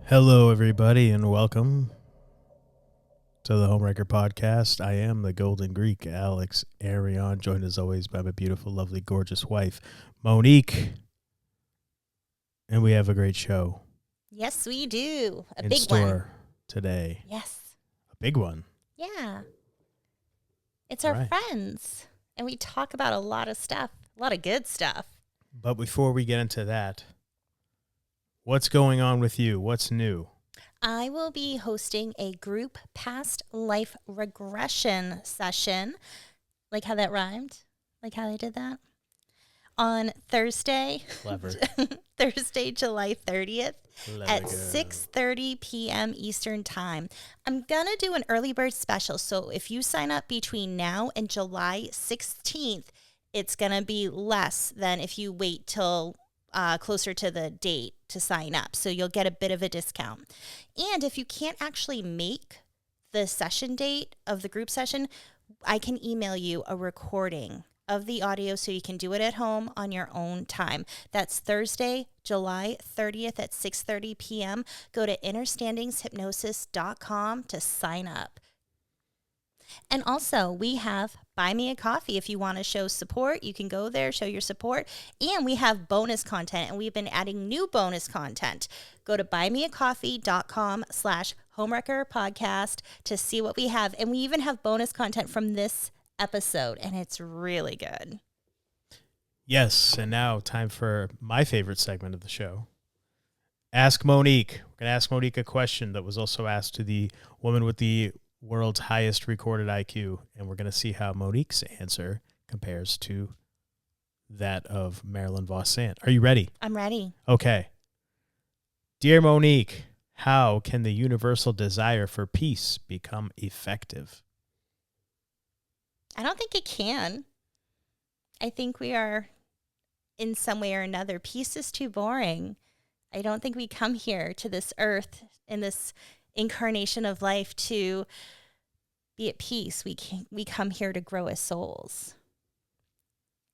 Hello, everybody, and welcome to the Homewrecker podcast. I am the Golden Greek, Alex Arion, joined as always by my beautiful, lovely, gorgeous wife, Monique. And we have a great show. Yes, we do. A in big store one today. Yes. A big one. Yeah. It's All our right. friends, and we talk about a lot of stuff, a lot of good stuff. But before we get into that, what's going on with you? What's new? I will be hosting a group past life regression session. Like how that rhymed? Like how they did that? On Thursday. Clever. Thursday, July 30th at Clever. 6:30 p.m. Eastern Time. I'm going to do an early bird special. So if you sign up between now and July 16th, it's going to be less than if you wait till closer to the date to sign up. So you'll get a bit of a discount. And if you can't actually make the session date of the group session, I can email you a recording of the audio so you can do it at home on your own time. That's Thursday, July 30th at 6:30 p.m. Go to innerstandingshypnosis.com to sign up. And also, we have Buy Me a Coffee. If you want to show support, you can go there, show your support. And we have bonus content, and we've been adding new bonus content. Go to buymeacoffee.com/homewrecker podcast to see what we have. And we even have bonus content from this episode, and it's really good. Yes, and now time for my favorite segment of the show. Ask Monique. We're going to ask Monique a question that was also asked to the woman with the world's highest recorded IQ, and we're going to see how Monique's answer compares to that of Marilyn Vos-Sant. Are you ready? I'm ready. Okay. Dear Monique, how can the universal desire for peace become effective? I don't think it can. I think we are, in some way or another, peace is too boring. I don't think we come here to this earth in this incarnation of life to be at peace. We come here to grow as souls.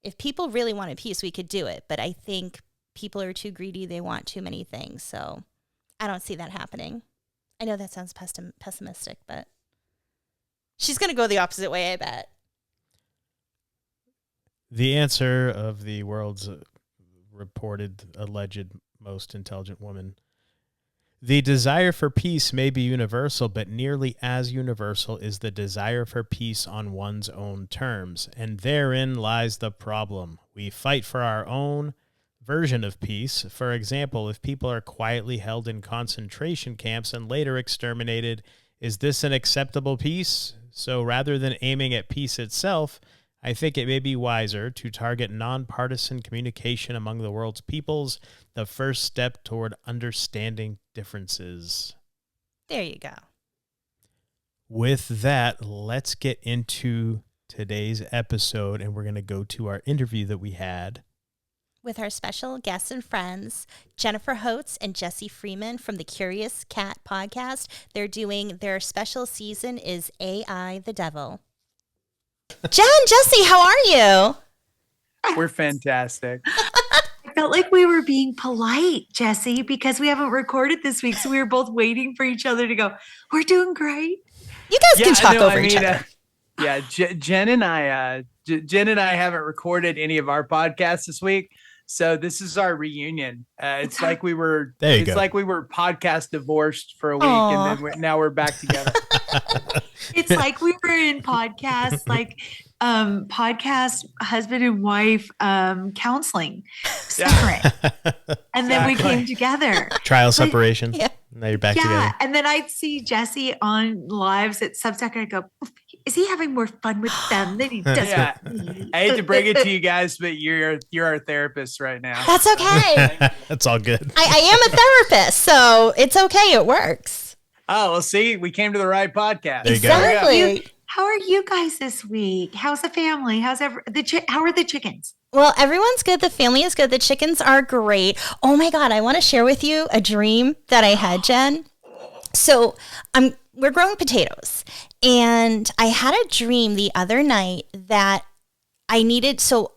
If people really wanted peace, we could do it. But I think people are too greedy. They want too many things. So I don't see that happening. I know that sounds pessimistic, but she's going to go the opposite way, I bet. The answer of the world's reported, alleged most intelligent woman. The desire for peace may be universal, but nearly as universal is the desire for peace on one's own terms. And therein lies the problem. We fight for our own version of peace. For example, if people are quietly held in concentration camps and later exterminated, is this an acceptable peace? So rather than aiming at peace itself, I think it may be wiser to target nonpartisan communication among the world's peoples, the first step toward understanding differences. There you go. With that, let's get into today's episode, and we're going to go to our interview that we had with our special guests and friends, Jennifer Holtz and Jesse Freeman from the Curious Cat podcast. They're doing their special season is AI the Devil. Jen, Jesse, how are you? We're fantastic. I felt like we were being polite, Jesse, because we haven't recorded this week. So we were both waiting for each other to go, we're doing great. You guys can talk over each other. Jen and I haven't recorded any of our podcasts this week. So this is our reunion. It's like we were podcast divorced for a week. Aww. And then now we're back together. It's like we were in podcast husband and wife counseling separate. And then we came together. trial separation. Yeah. Now you're back together. And then I'd see Jesse on lives at Substack and I'd go, is he having more fun with them than he does with me? I hate to bring it to you guys, but you're our therapist right now. That's okay. That's all good. I am a therapist, so it's okay. It works. Oh, well, see, we came to the right podcast. There you go. Exactly. How are you guys this week? How's the family? How are the chickens? Well, everyone's good. The family is good. The chickens are great. Oh my God. I want to share with you a dream that I had, Jen. So we're growing potatoes, and I had a dream the other night that I needed. So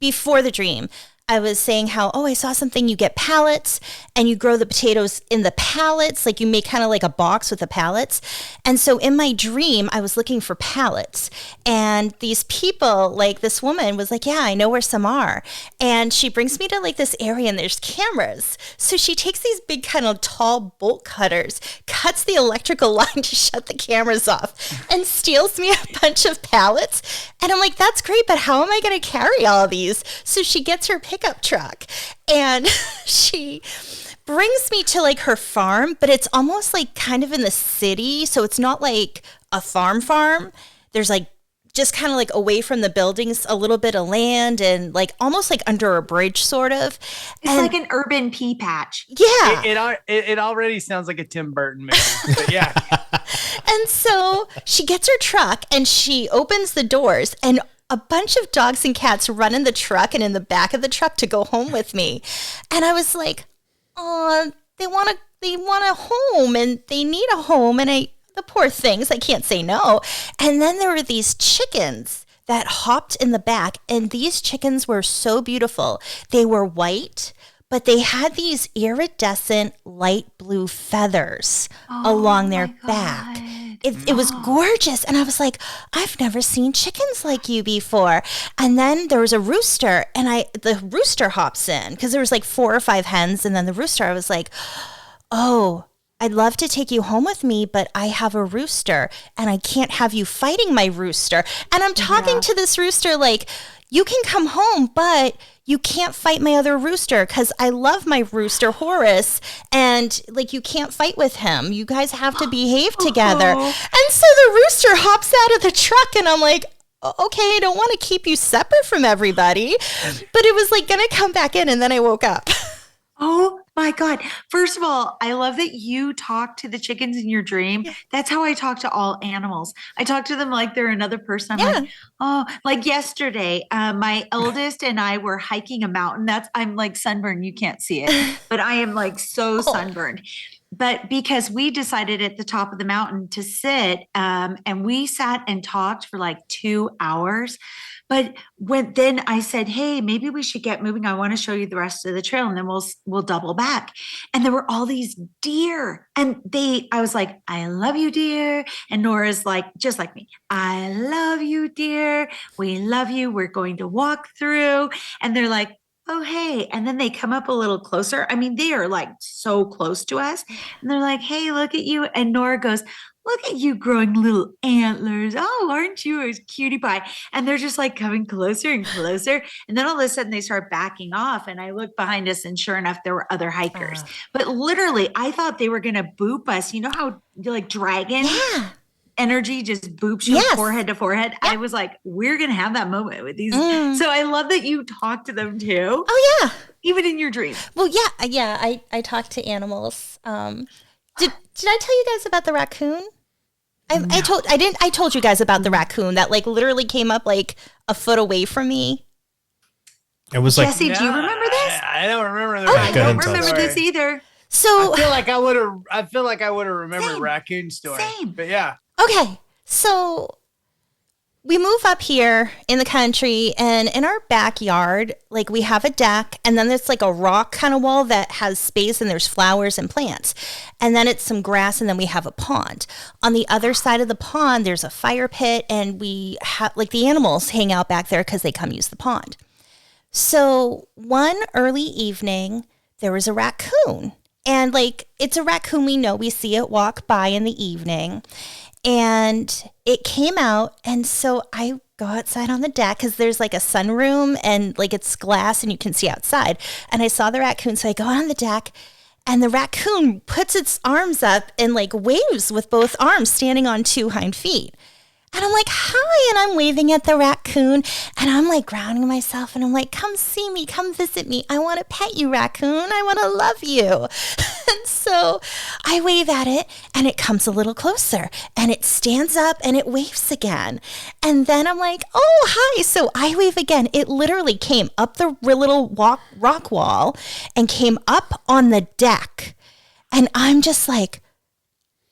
before the dream, I was saying how, I saw something, you get pallets and you grow the potatoes in the pallets, like you make kind of like a box with the pallets. And so in my dream, I was looking for pallets, and these people, like this woman was like, yeah, I know where some are. And she brings me to like this area and there's cameras. So she takes these big kind of tall bolt cutters, cuts the electrical line to shut the cameras off, and steals me a bunch of pallets. And I'm like, that's great, but how am I going to carry all of these? So she gets her pickup truck and she brings me to like her farm, but it's almost like kind of in the city. So it's not like a farm. There's like just kind of like away from the buildings, a little bit of land and like almost like under a bridge sort of. It's like an urban pea patch. Yeah. It already sounds like a Tim Burton movie, but yeah. And so she gets her truck and she opens the doors, and a bunch of dogs and cats run in the truck and in the back of the truck to go home with me. And I was like, oh, they want a home and they need a home. And the poor things, I can't say no. And then there were these chickens that hopped in the back, and these chickens were so beautiful. They were white, but they had these iridescent light blue feathers along their back. It was gorgeous. And I was like, I've never seen chickens like you before. And then there was a rooster, and the rooster hops in because there was like 4 or 5 hens. And then the rooster, I was like, oh, I'd love to take you home with me, but I have a rooster and I can't have you fighting my rooster. And I'm talking to this rooster like, you can come home, but you can't fight my other rooster because I love my rooster, Horace, and like you can't fight with him. You guys have to behave together. And so the rooster hops out of the truck, and I'm like, okay, I don't want to keep you separate from everybody. But it was like going to come back in, and then I woke up. Oh my God. First of all, I love that you talk to the chickens in your dream. Yeah. That's how I talk to all animals. I talk to them like they're another person. I'm like, oh, like yesterday, my eldest and I were hiking a mountain. I'm like sunburned. You can't see it, but I am like so sunburned. But because we decided at the top of the mountain to sit, and we sat and talked for like 2 hours. But then I said, hey, maybe we should get moving. I want to show you the rest of the trail, and then we'll double back. And there were all these deer, and I was like, I love you, deer. And Nora's like, just like me, I love you, deer. We love you. We're going to walk through. And they're like, oh, hey. And then they come up a little closer. I mean, they are like so close to us. And they're like, hey, look at you. And Nora goes, look at you growing little antlers. Oh, aren't you a cutie pie? And they're just like coming closer and closer. And then all of a sudden they start backing off. And I look behind us, and sure enough, there were other hikers. But literally, I thought they were going to boop us. You know how like dragon energy just boops you forehead to forehead? Yeah. I was like, we're going to have that moment with these. So I love that you talk to them too. Oh, yeah. Even in your dream. Well, yeah. I talk to animals. Did I tell you guys about the raccoon? I told you guys about the raccoon that like literally came up like a foot away from me. It was like, Jesse, do you remember this? I don't remember the I don't remember this either. So I feel like I would have remembered raccoon story. Same. But yeah. Okay. So we move up here in the country, and in our backyard, like we have a deck, and then there's like a rock kind of wall that has space, and there's flowers and plants. And then it's some grass, and then we have a pond. On the other side of the pond, there's a fire pit, and we have like the animals hang out back there because they come use the pond. So one early evening, there was a raccoon, and like it's a raccoon we see it walk by in the evening. And it came out, and so I go outside on the deck because there's like a sunroom and like it's glass and you can see outside. And I saw the raccoon, so I go on the deck, and the raccoon puts its arms up and like waves with both arms, standing on 2 hind feet. And I'm like, hi, and I'm waving at the raccoon, and I'm like grounding myself, and I'm like, come see me, come visit me. I want to pet you, raccoon. I want to love you. And so I wave at it, and it comes a little closer, and it stands up, and it waves again. And then I'm like, oh, hi. So I wave again. It literally came up the little rock wall and came up on the deck. And I'm just like,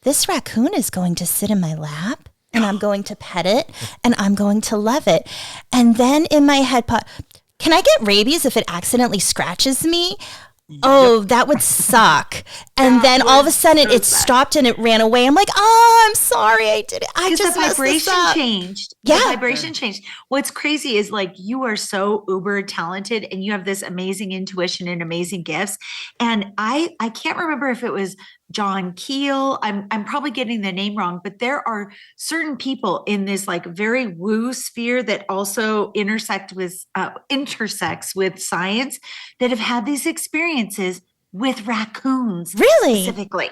this raccoon is going to sit in my lap, and I'm going to pet it, and I'm going to love it. And then in my head, can I get rabies if it accidentally scratches me? Oh, that would suck. And then all of a sudden it stopped and it ran away. I'm like, oh, I'm sorry. I did it. I just the vibration changed. Yeah. The vibration changed. What's crazy is like, you are so uber talented and you have this amazing intuition and amazing gifts. And I can't remember if it was John Keel. I'm probably getting the name wrong, but there are certain people in this like very woo sphere that also intersects with science that have had these experiences with raccoons. Really? Specifically.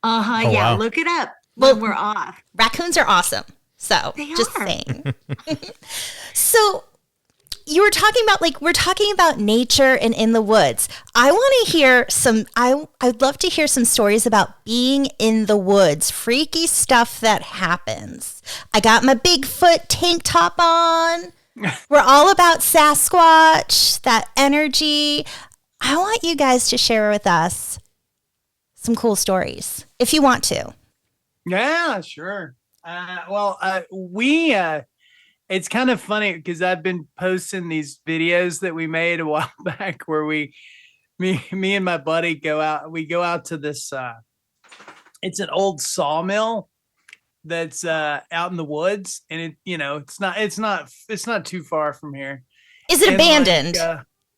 Oh, yeah. wow. Look it up. Well, we're off. Raccoons are awesome. So just saying. So you were talking about we're talking about nature and in the woods. I want to hear I'd love to hear some stories about being in the woods, freaky stuff that happens. I got my Bigfoot tank top on. We're all about Sasquatch, that energy. I want you guys to share with us some cool stories if you want to. Yeah, sure. It's kind of funny because I've been posting these videos that we made a while back where me and my buddy go out to this, it's an old sawmill that's out in the woods, and it's not too far from here. Is it abandoned?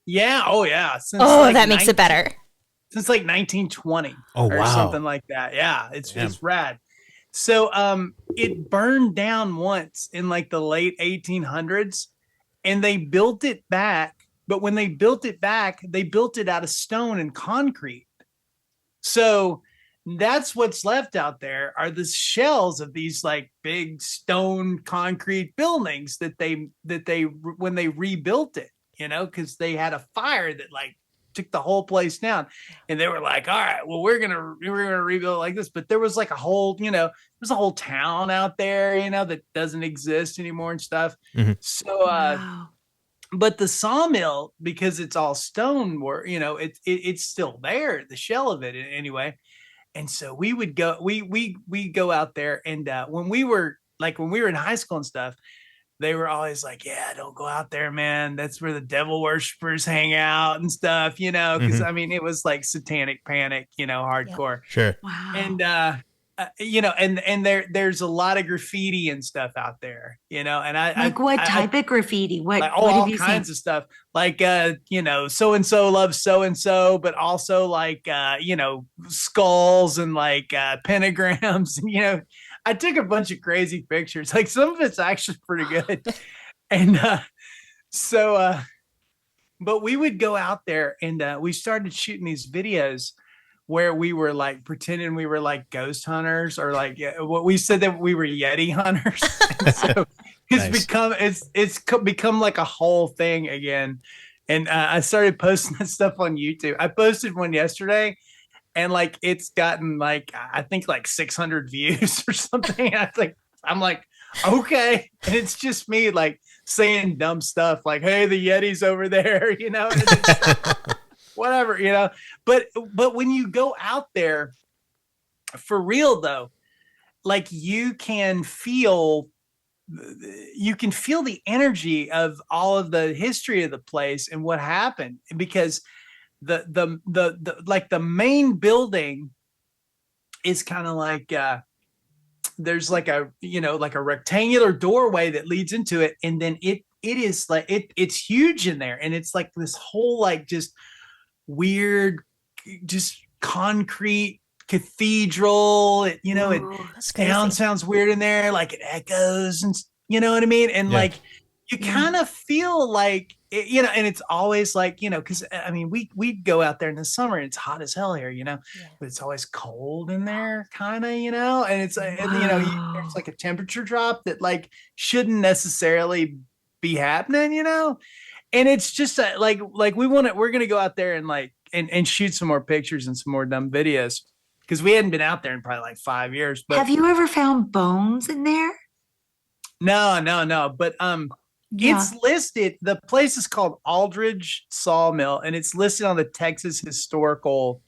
Yeah. Oh yeah. That makes it better. Since like 1920 or something like that. Yeah. It's rad. So it burned down once in like the late 1800s, and they built it back. But when they built it back, they built it out of stone and concrete. So that's what's left out there are the shells of these like big stone concrete buildings that they when they rebuilt it, because they had a fire that like took the whole place down, and they were like, all right, well, we're gonna rebuild it like this. But there was like a whole, there's a whole town out there, that doesn't exist anymore and stuff. Mm-hmm. So wow. But the sawmill, because it's all stone work, it's still there, the shell of it anyway. And so we would go, we go out there, and when we were in high school and stuff, they were always like, yeah, don't go out there, man. That's where the devil worshippers hang out and stuff, because mm-hmm. I mean, it was like satanic panic, hardcore. Yeah. Sure. Wow. And, and there's a lot of graffiti and stuff out there, and what type of graffiti? What, like, what all kinds of stuff, like, so-and-so loves so-and-so, but also like, skulls and like, pentagrams, and, I took a bunch of crazy pictures. Like some of it's actually pretty good. And but we would go out there, and we started shooting these videos where we were like pretending we were like ghost hunters, or like what we said that we were Yeti hunters. So it's become like a whole thing again. And I started posting that stuff on YouTube. I posted one yesterday, and like it's gotten like I think like 600 views or something. I'm like, okay. And it's just me like saying dumb stuff like, hey, the Yeti's over there, and it's whatever, But when you go out there for real though, like you can feel the energy of all of the history of the place and what happened, because the main building is kind of like there's like a like a rectangular doorway that leads into it, and then it is like it's huge in there, and it's like this whole like just weird just concrete cathedral. It sounds weird in there, like it echoes, and you know what I mean, and like you kind of feel like and it's always like, because I mean, we go out there in the summer and it's hot as hell here, but it's always cold in there, kind of, and it's, there's like a temperature drop that like shouldn't necessarily be happening, and it's just like we're going to go out there and like, and shoot some more pictures and some more dumb videos, because we hadn't been out there in probably like 5 years. But have you ever found bones in there? No. But, it's listed. The place is called Aldridge Sawmill, and it's listed on the Texas Historical,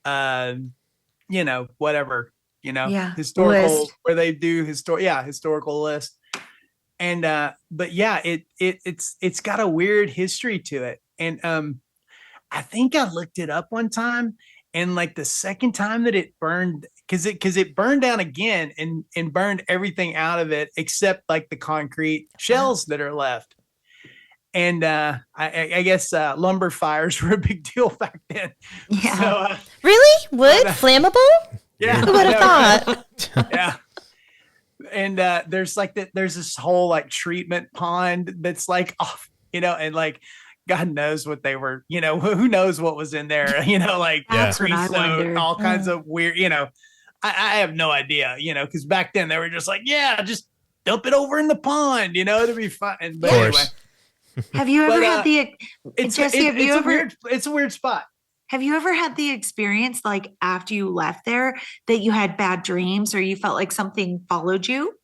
historical list. Where they do historical list. but yeah, it's got a weird history to it. And I think I looked it up one time, and like the second time that it burned, because it burned down again and burned everything out of it except like the concrete shells that are left. And I guess lumber fires were a big deal back then. Yeah. So, really? Wood? Flammable? Yeah. Who would have thought? Yeah. And there's this whole like treatment pond that's like off, and like God knows what they were, who knows what was in there, like creosote, all kinds of weird, I have no idea, because back then they were just like, yeah, just dump it over in the pond, it'll be fine. But anyway. Have you ever had Jesse, it's a weird spot. Have you ever had the experience like after you left there that you had bad dreams or you felt like something followed you?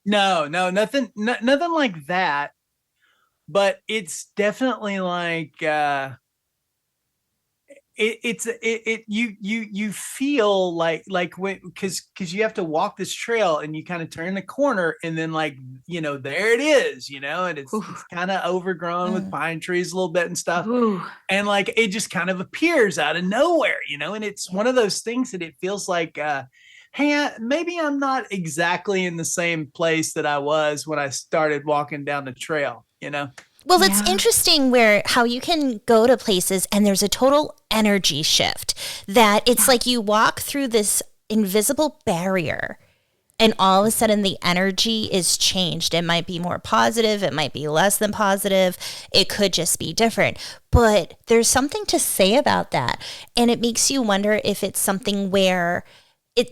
No, nothing like that. But it's definitely like you feel like when because you have to walk this trail and you kind of turn the corner and then like there it is, and it's kind of overgrown with pine trees a little bit and stuff. And like it just kind of appears out of nowhere, and it's one of those things that it feels like hey, maybe I'm not exactly in the same place that I was when I started walking down the trail, Well, it's interesting how you can go to places and there's a total energy shift that it's like you walk through this invisible barrier and all of a sudden the energy is changed. It might be more positive. It might be less than positive. It could just be different. But there's something to say about that. And it makes you wonder if it's something where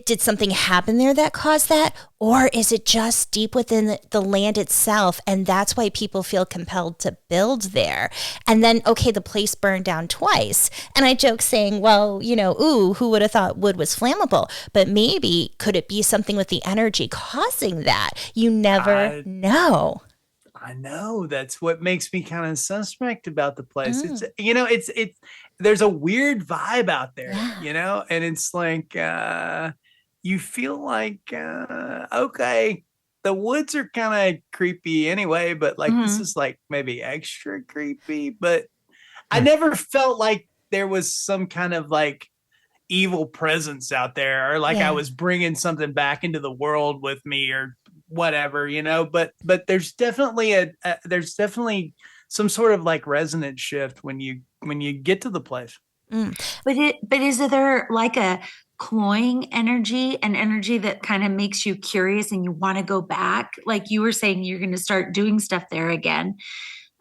did something happen there that caused that? Or is it just deep within the land itself? And that's why people feel compelled to build there. And then, okay, the place burned down twice. And I joke saying, well, who would have thought wood was flammable? But maybe could it be something with the energy causing that? You never know. I know. That's what makes me kind of suspect about the place. It's there's a weird vibe out there, and it's like, you feel like, okay, the woods are kind of creepy anyway, but like, this is like maybe extra creepy, but I never felt like there was some kind of like evil presence out there or like I was bringing something back into the world with me or whatever, but there's definitely there's definitely some sort of like resonance shift when you get to the place. But is there like a cloying energy, an energy that kind of makes you curious and you want to go back? Like you were saying, you're going to start doing stuff there again.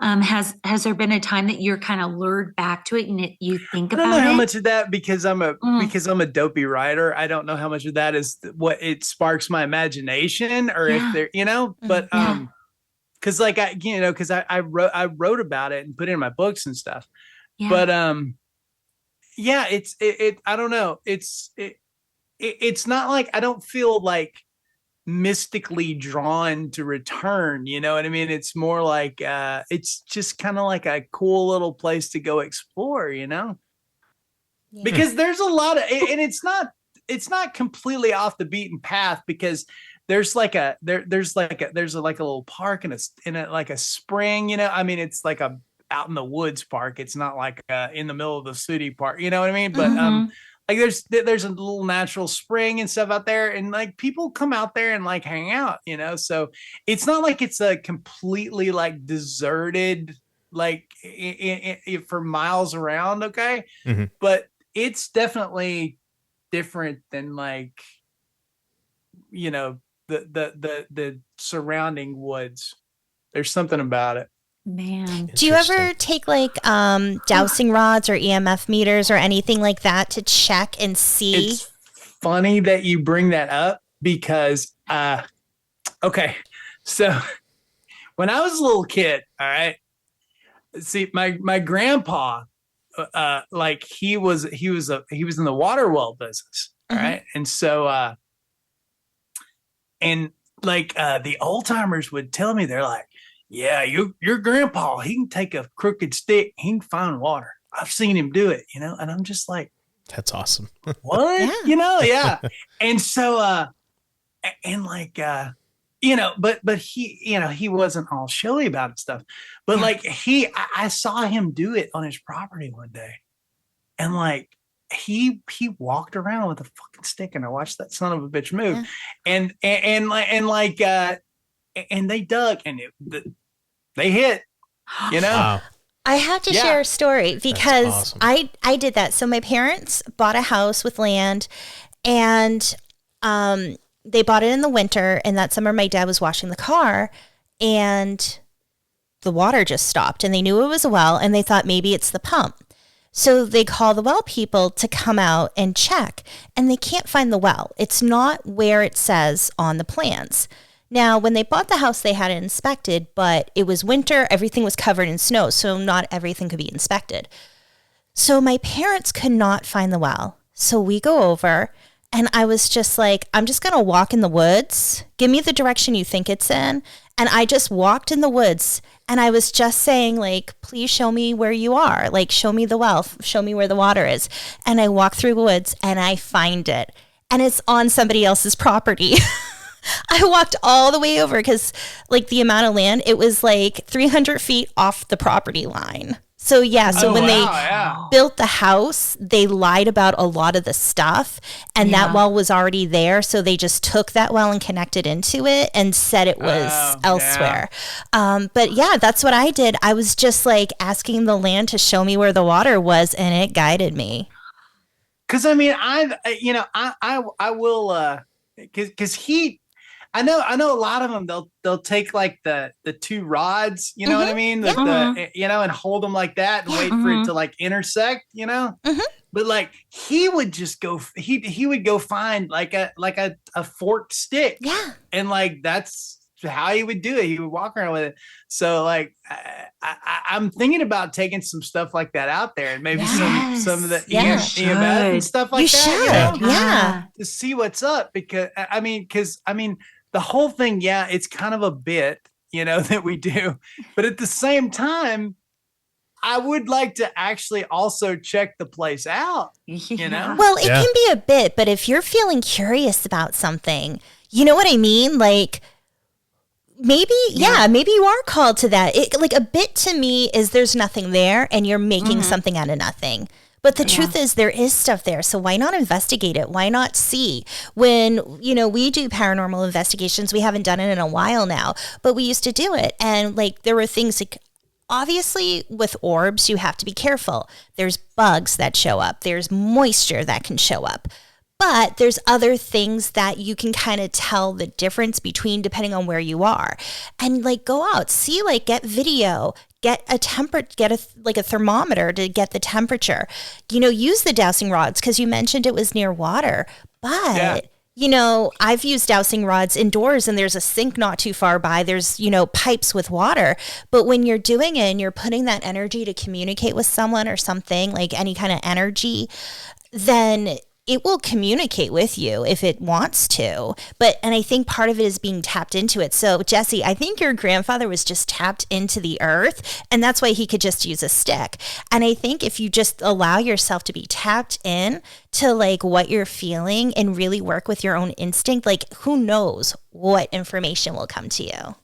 Has there been a time that you're kind of lured back to it and you think about it? I don't know how much of that because I'm a dopey writer. I don't know how much of that is what it sparks my imagination or if there, but because like I wrote about it and put it in my books and stuff. Yeah. But I don't know. It's not like I don't feel like mystically drawn to return, you know what I mean? It's more like it's just kind of like a cool little place to go explore, because there's a lot of, and it's not completely off the beaten path because there's like a little park in a like a spring, I mean it's like a out in the woods park. It's not like in the middle of the city park, you know what I mean? But like there's a little natural spring and stuff out there, and like people come out there and like hang out, so it's not like it's a completely like deserted like for miles around, okay? But it's definitely different than like the surrounding woods. There's something about it. Man. Do you ever take like dowsing rods or EMF meters or anything like that to check and see? It's funny that you bring that up because okay, so when I was a little kid, all right, see my grandpa like he was in the water well business, all right, and so and like the old timers would tell me, they're like, yeah, your grandpa, he can take a crooked stick, he can find water. I've seen him do it, and I'm just like, that's awesome. What? Yeah. And so, and like, but he wasn't all showy about it stuff. But like I saw him do it on his property one day, and like he walked around with a fucking stick, and I watched that son of a bitch move, and they dug, and they hit, Wow. I have to share a story because awesome. I did that. So my parents bought a house with land, and they bought it in the winter. And that summer, my dad was washing the car, and the water just stopped. And they knew it was a well, and they thought maybe it's the pump. So they call the well people to come out and check, and they can't find the well. It's not where it says on the plans. Now, when they bought the house, they had it inspected, but it was winter. Everything was covered in snow, so not everything could be inspected. So my parents could not find the well. So we go over, and I was just like, I'm just going to walk in the woods. Give me the direction you think it's in. And I just walked in the woods, and I was just saying, like, please show me where you are. Like, show me the well. Show me where the water is. And I walk through the woods, and I find it. And it's on somebody else's property. I walked all the way over because, like, the amount of land, it was like 300 feet off the property line. So, when they built the house, they lied about a lot of the stuff, and that well was already there. So they just took that well and connected into it and said it was elsewhere. But that's what I did. I was just like asking the land to show me where the water was, and it guided me. Because I mean, I will, because I know a lot of them, they'll take like the two rods, you know what I mean? And hold them like that and wait for it to like intersect, but like he would just go, he would go find like a forked stick. Yeah. And like, that's how he would do it. He would walk around with it. So like, I'm thinking about taking some stuff like that out there, and maybe some of the EMF and stuff like that. To see what's up, because I mean, the whole thing, it's kind of a bit, that we do. But at the same time, I would like to actually also check the place out, Well, it can be a bit, but if you're feeling curious about something, you know what I mean? Like, maybe you are called to that. Like, a bit to me is there's nothing there, and you're making something out of nothing. But the truth is there is stuff there. So why not investigate it? Why not see? When, we do paranormal investigations, we haven't done it in a while now, but we used to do it. And like, there were things like, obviously with orbs, you have to be careful. There's bugs that show up. There's moisture that can show up. But there's other things that you can kind of tell the difference between depending on where you are. And like, go out, see, like, get video, get a thermometer to get the temperature. Use the dowsing rods, because you mentioned it was near water. But, I've used dowsing rods indoors, and there's a sink not too far by. There's, pipes with water. But when you're doing it and you're putting that energy to communicate with someone or something, like any kind of energy, then it will communicate with you if it wants to. And I think part of it is being tapped into it. So Jesse, I think your grandfather was just tapped into the earth, and that's why he could just use a stick. And I think if you just allow yourself to be tapped in to like what you're feeling and really work with your own instinct, like, who knows what information will come to you.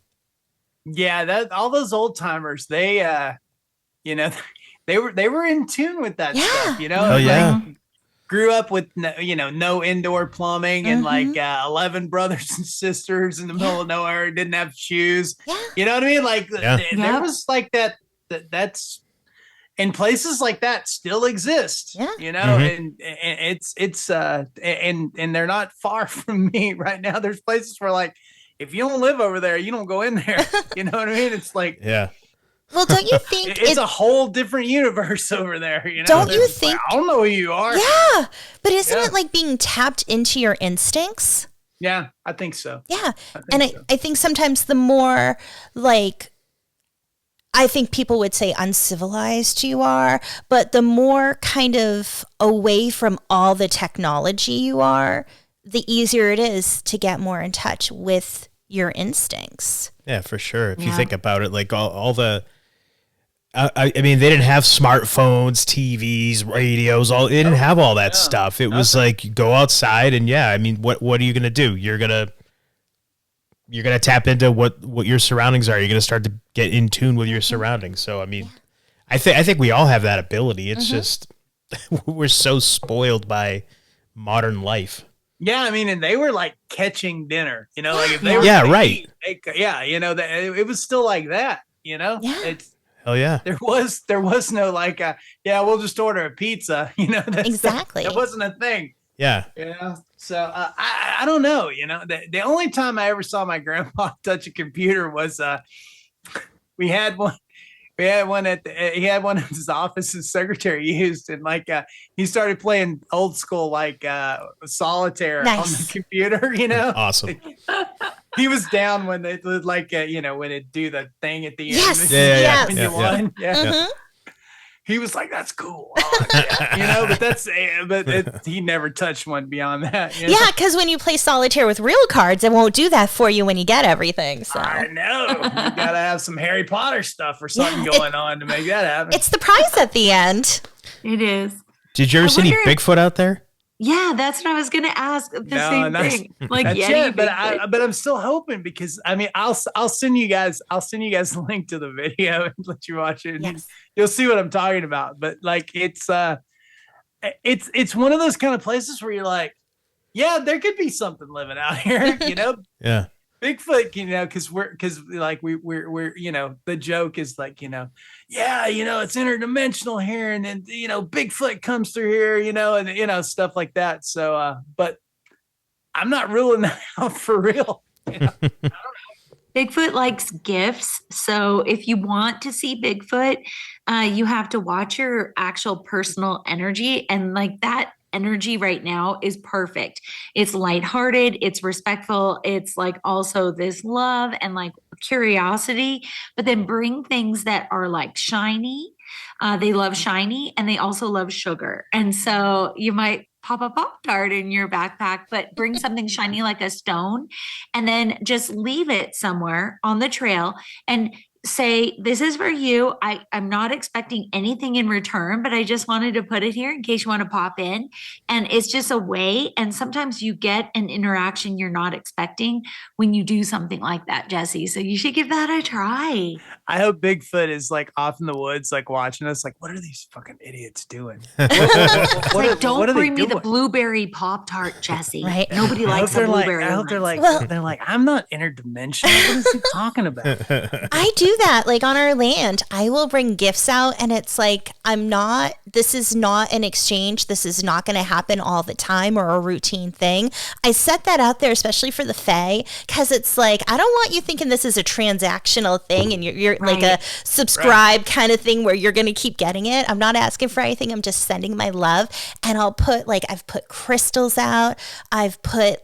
Yeah. All those old timers, they were in tune with that stuff, Oh yeah. Grew up with no indoor plumbing and like 11 brothers and sisters in the middle of nowhere, didn't have shoes. You know what I mean? Like there was like that's, and places like that still exist. And it's and they're not far from me right now. There's places where, like, if you don't live over there, you don't go in there. You know what I mean? It's like, well, don't you think it's a whole different universe over there? Don't you think? Like, I don't know who you are. Yeah, but isn't it like being tapped into your instincts? Yeah, I think so. Yeah, I think sometimes the more, like, I think people would say uncivilized you are, but the more kind of away from all the technology you are, the easier it is to get more in touch with your instincts. Yeah, for sure. If you think about it, like all the, I mean, they didn't have smartphones, TVs, radios. They didn't have all that stuff. It was like, you go outside and I mean, what are you gonna do? You're gonna you're going to tap into what your surroundings are. You're going to start to get in tune with your surroundings. So, I mean, I think we all have that ability. It's just we're so spoiled by modern life. Yeah, I mean, and they were like catching dinner, you know, like if they were right. You know, that it was still like that, you know. It's hell yeah. There was no like, we'll just order a pizza, you know. Exactly. That wasn't a thing. Yeah. Yeah. So I don't know, you know. The only time I ever saw my grandpa touch a computer was we had one. He had one at his office. His secretary used, and like he started playing old school like solitaire on the computer. You know, awesome. He was down when they like you know, when it do the thing at the end. Yes, when you won. Yeah. He was like, "That's cool," you know. But he never touched one beyond that. You know? Yeah, because when you play solitaire with real cards, it won't do that for you when you get everything. So I know you gotta have some Harry Potter stuff or something going on to make that happen. It's the prize at the end. It is. Did you ever see any Bigfoot out there? Yeah, that's what I was gonna ask. The same thing. Like Yeti, but I'm still hoping, because I mean I'll send you guys a link to the video and let you watch it. Yes. You'll see what I'm talking about. But like it's one of those kind of places where you're like, yeah, there could be something living out here, you know? Yeah. Bigfoot, you know, because we're you know, the joke is like, you know, yeah, you know, it's interdimensional here, and then, you know, Bigfoot comes through here, you know, and you know, stuff like that. So but I'm not ruling that out for real. You know? I don't know. Bigfoot likes gifts. So if you want to see Bigfoot, you have to watch your actual personal energy, and like that energy right now is perfect. It's lighthearted, it's respectful, it's like also this love and like curiosity, but then bring things that are like shiny. They love shiny, and they also love sugar. And so you might pop a Pop-Tart in your backpack, but bring something shiny like a stone, and then just leave it somewhere on the trail and say, this is for you. I'm not expecting anything in return, but I just wanted to put it here in case you want to pop in. And it's just a way. And sometimes you get an interaction you're not expecting when you do something like that, Jesse. So you should give that a try. I hope Bigfoot is like off in the woods, like watching us, like, what are these fucking idiots doing? Don't bring me the blueberry Pop-Tart, Jesse. Right? Nobody likes a blueberry. I hope they're like, I'm not interdimensional. What is he talking about? I do that, like on our land. I will bring gifts out, and it's like, this is not an exchange. This is not going to happen all the time or a routine thing. I set that out there, especially for the Fae, because it's like, I don't want you thinking this is a transactional thing and you're like a subscribe kind of thing where you're going to keep getting it. I'm not asking for anything. I'm just sending my love. And I've put crystals out. I've put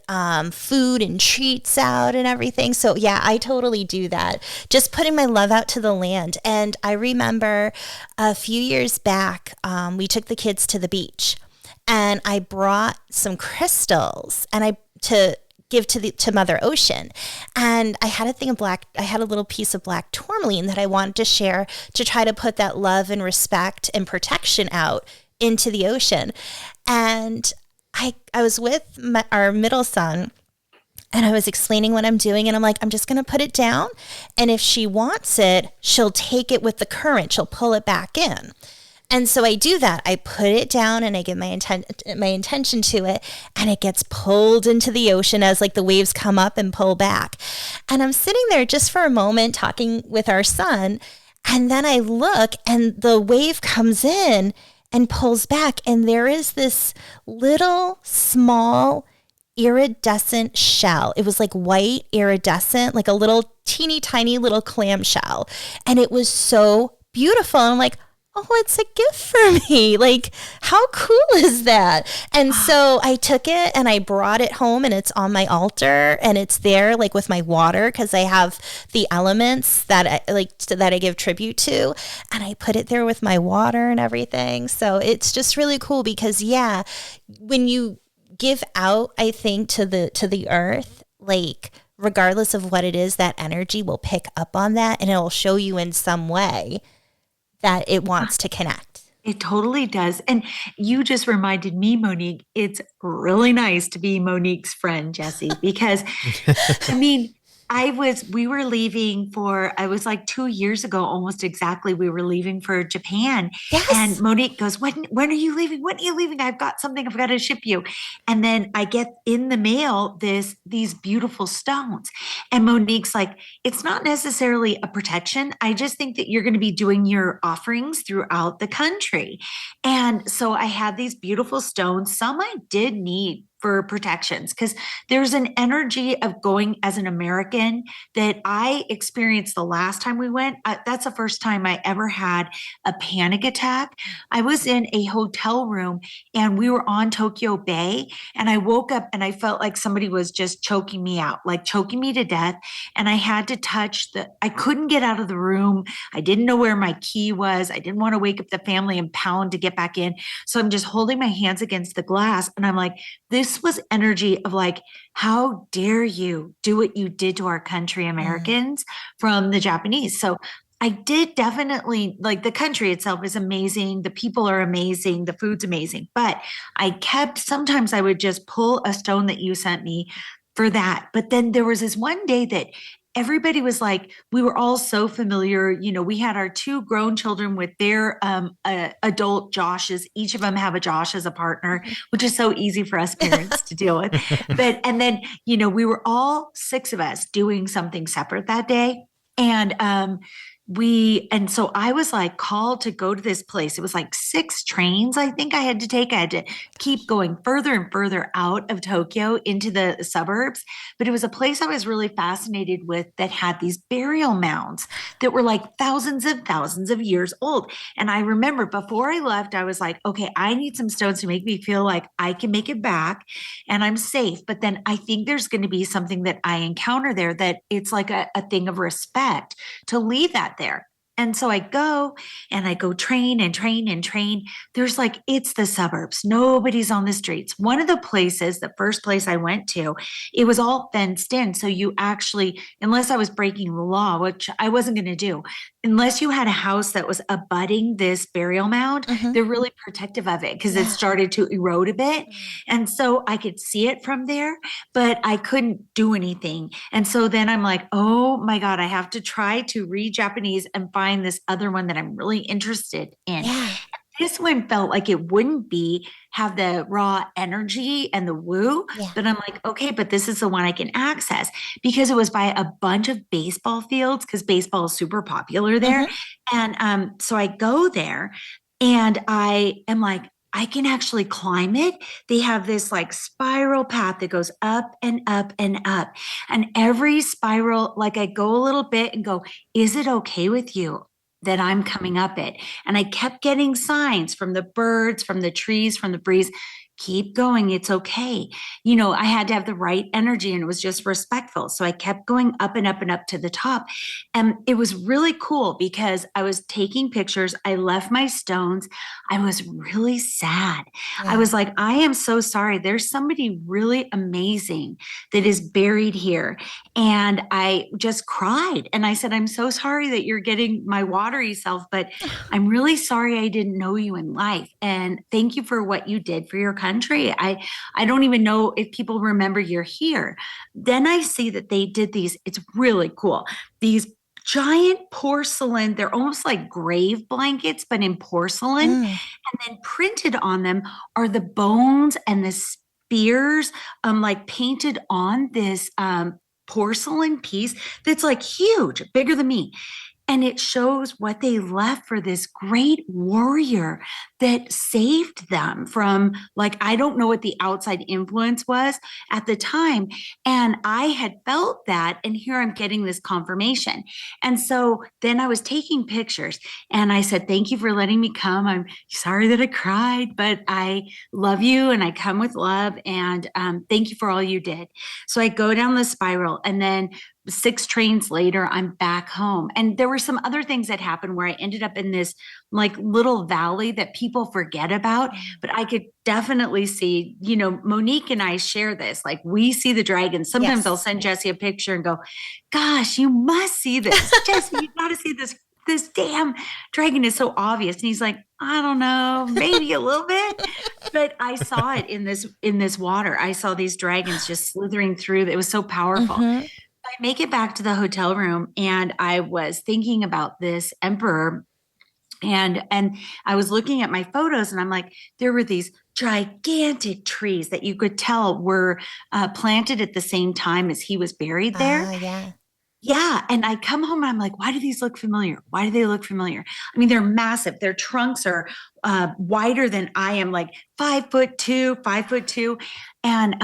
food and treats out and everything. So yeah, I totally do that. Just putting my love out to the land. And I remember a few years back, we took the kids to the beach, and I brought some crystals to give to Mother Ocean. And I had a little piece of black tourmaline that I wanted to share to try to put that love and respect and protection out into the ocean. And I was with our middle son, and I was explaining what I'm doing, and I'm like, I'm just going to put it down. And if she wants it, she'll take it with the current. She'll pull it back in. And so I do that. I put it down, and I give my intention to it, and it gets pulled into the ocean as like the waves come up and pull back. And I'm sitting there just for a moment talking with our son, and then I look, and the wave comes in and pulls back, and there is this little small iridescent shell. It was like white iridescent, like a little teeny tiny little clam shell. And it was so beautiful. I'm like, oh, it's a gift for me. Like, how cool is that? And so I took it and I brought it home, and it's on my altar, and it's there like with my water, because I have the elements that I give tribute to, and I put it there with my water and everything. So it's just really cool because, yeah, when you give out, I think, to the earth, like, regardless of what it is, that energy will pick up on that, and it will show you in some way that it wants to connect. It totally does. And you just reminded me, Monique, it's really nice to be Monique's friend, Jesse, because I mean, we were leaving I was like 2 years ago, almost exactly. We were leaving for Japan. Yes. And Monique goes, when are you leaving? When are you leaving? I've got something I've got to ship you. And then I get in the mail these beautiful stones. And Monique's like, it's not necessarily a protection. I just think that you're going to be doing your offerings throughout the country. And so I had these beautiful stones. Some I did need for protections because there's an energy of going as an American that I experienced the last time we went. That's the first time I ever had a panic attack. I was in a hotel room and we were on Tokyo Bay, and I woke up and I felt like somebody was just choking me out, like choking me to death. And I had to I couldn't get out of the room. I didn't know where my key was. I didn't want to wake up the family and pound to get back in. So I'm just holding my hands against the glass. And I'm like, this was energy of like, how dare you do what you did to our country, Americans, from the Japanese. So I did definitely, like, the country itself is amazing. The people are amazing. The food's amazing. But sometimes I would just pull a stone that you sent me for that. But then there was this one day that everybody was like, we were all so familiar. You know, we had our 2 grown children with their adult Joshes. Each of them have a Josh as a partner, which is so easy for us parents to deal with. And then, you know, we were all 6 of us doing something separate that day. And so I was like called to go to this place. It was like 6 trains I think I had to take. I had to keep going further and further out of Tokyo into the suburbs. But it was a place I was really fascinated with that had these burial mounds that were like thousands of years old. And I remember before I left, I was like, okay, I need some stones to make me feel like I can make it back and I'm safe. But then I think there's going to be something that I encounter there that it's like a thing of respect to leave that there. And so I go train and train and train. There's like, it's the suburbs. Nobody's on the streets. One of the first place I went to, it was all fenced in. So you actually, unless I was breaking the law, which I wasn't going to do, unless you had a house that was abutting this burial mound, they're really protective of it because it started to erode a bit. And so I could see it from there, but I couldn't do anything. And so then I'm like, oh my God, I have to try to read Japanese and find this other one that I'm really interested in. Yeah. This one felt like it wouldn't have the raw energy and the woo, but I'm like, okay, but this is the one I can access because it was by a bunch of baseball fields because baseball is super popular there. And so I go there and I am like, I can actually climb it. They have this like spiral path that goes up and up and up. And every spiral, like I go a little bit and go, is it okay with you that I'm coming up it? And I kept getting signs from the birds, from the trees, from the breeze. Keep going. It's okay. You know, I had to have the right energy and it was just respectful. So I kept going up and up and up to the top. And it was really cool because I was taking pictures. I left my stones. I was really sad. I was like, I am so sorry. There's somebody really amazing that is buried here. And I just cried. And I said, I'm so sorry that you're getting my watery self, but I'm really sorry I didn't know you in life. And thank you for what you did for your country. I don't even know if people remember you're here. Then I see that they did these, it's really cool. These giant porcelain, they're almost like grave blankets, but in porcelain. And then printed on them are the bones and the spears, like painted on this porcelain piece that's like huge, bigger than me. And it shows what they left for this great warrior that saved them from, like, I don't know what the outside influence was at the time. And I had felt that, and here I'm getting this confirmation. And so then I was taking pictures and I said, thank you for letting me come. I'm sorry that I cried, but I love you and I come with love. And thank you for all you did. So I go down the spiral and then 6 trains later, I'm back home. And there were some other things that happened where I ended up in this like little valley that people forget about, but I could definitely see, you know, Monique and I share this, like we see the dragons. Sometimes I'll send Jesse a picture and go, gosh, you must see this. Jesse, you got to see this. This damn dragon is so obvious. And he's like, I don't know, maybe a little bit, but I saw it in this water. I saw these dragons just slithering through. It was so powerful. I make it back to the hotel room, and I was thinking about this emperor, and I was looking at my photos, and I'm like, there were these gigantic trees that you could tell were planted at the same time as he was buried there. Yeah. Yeah. And I come home and I'm like, why do these look familiar? Why do they look familiar? I mean, they're massive. Their trunks are wider than I am, like 5'2". And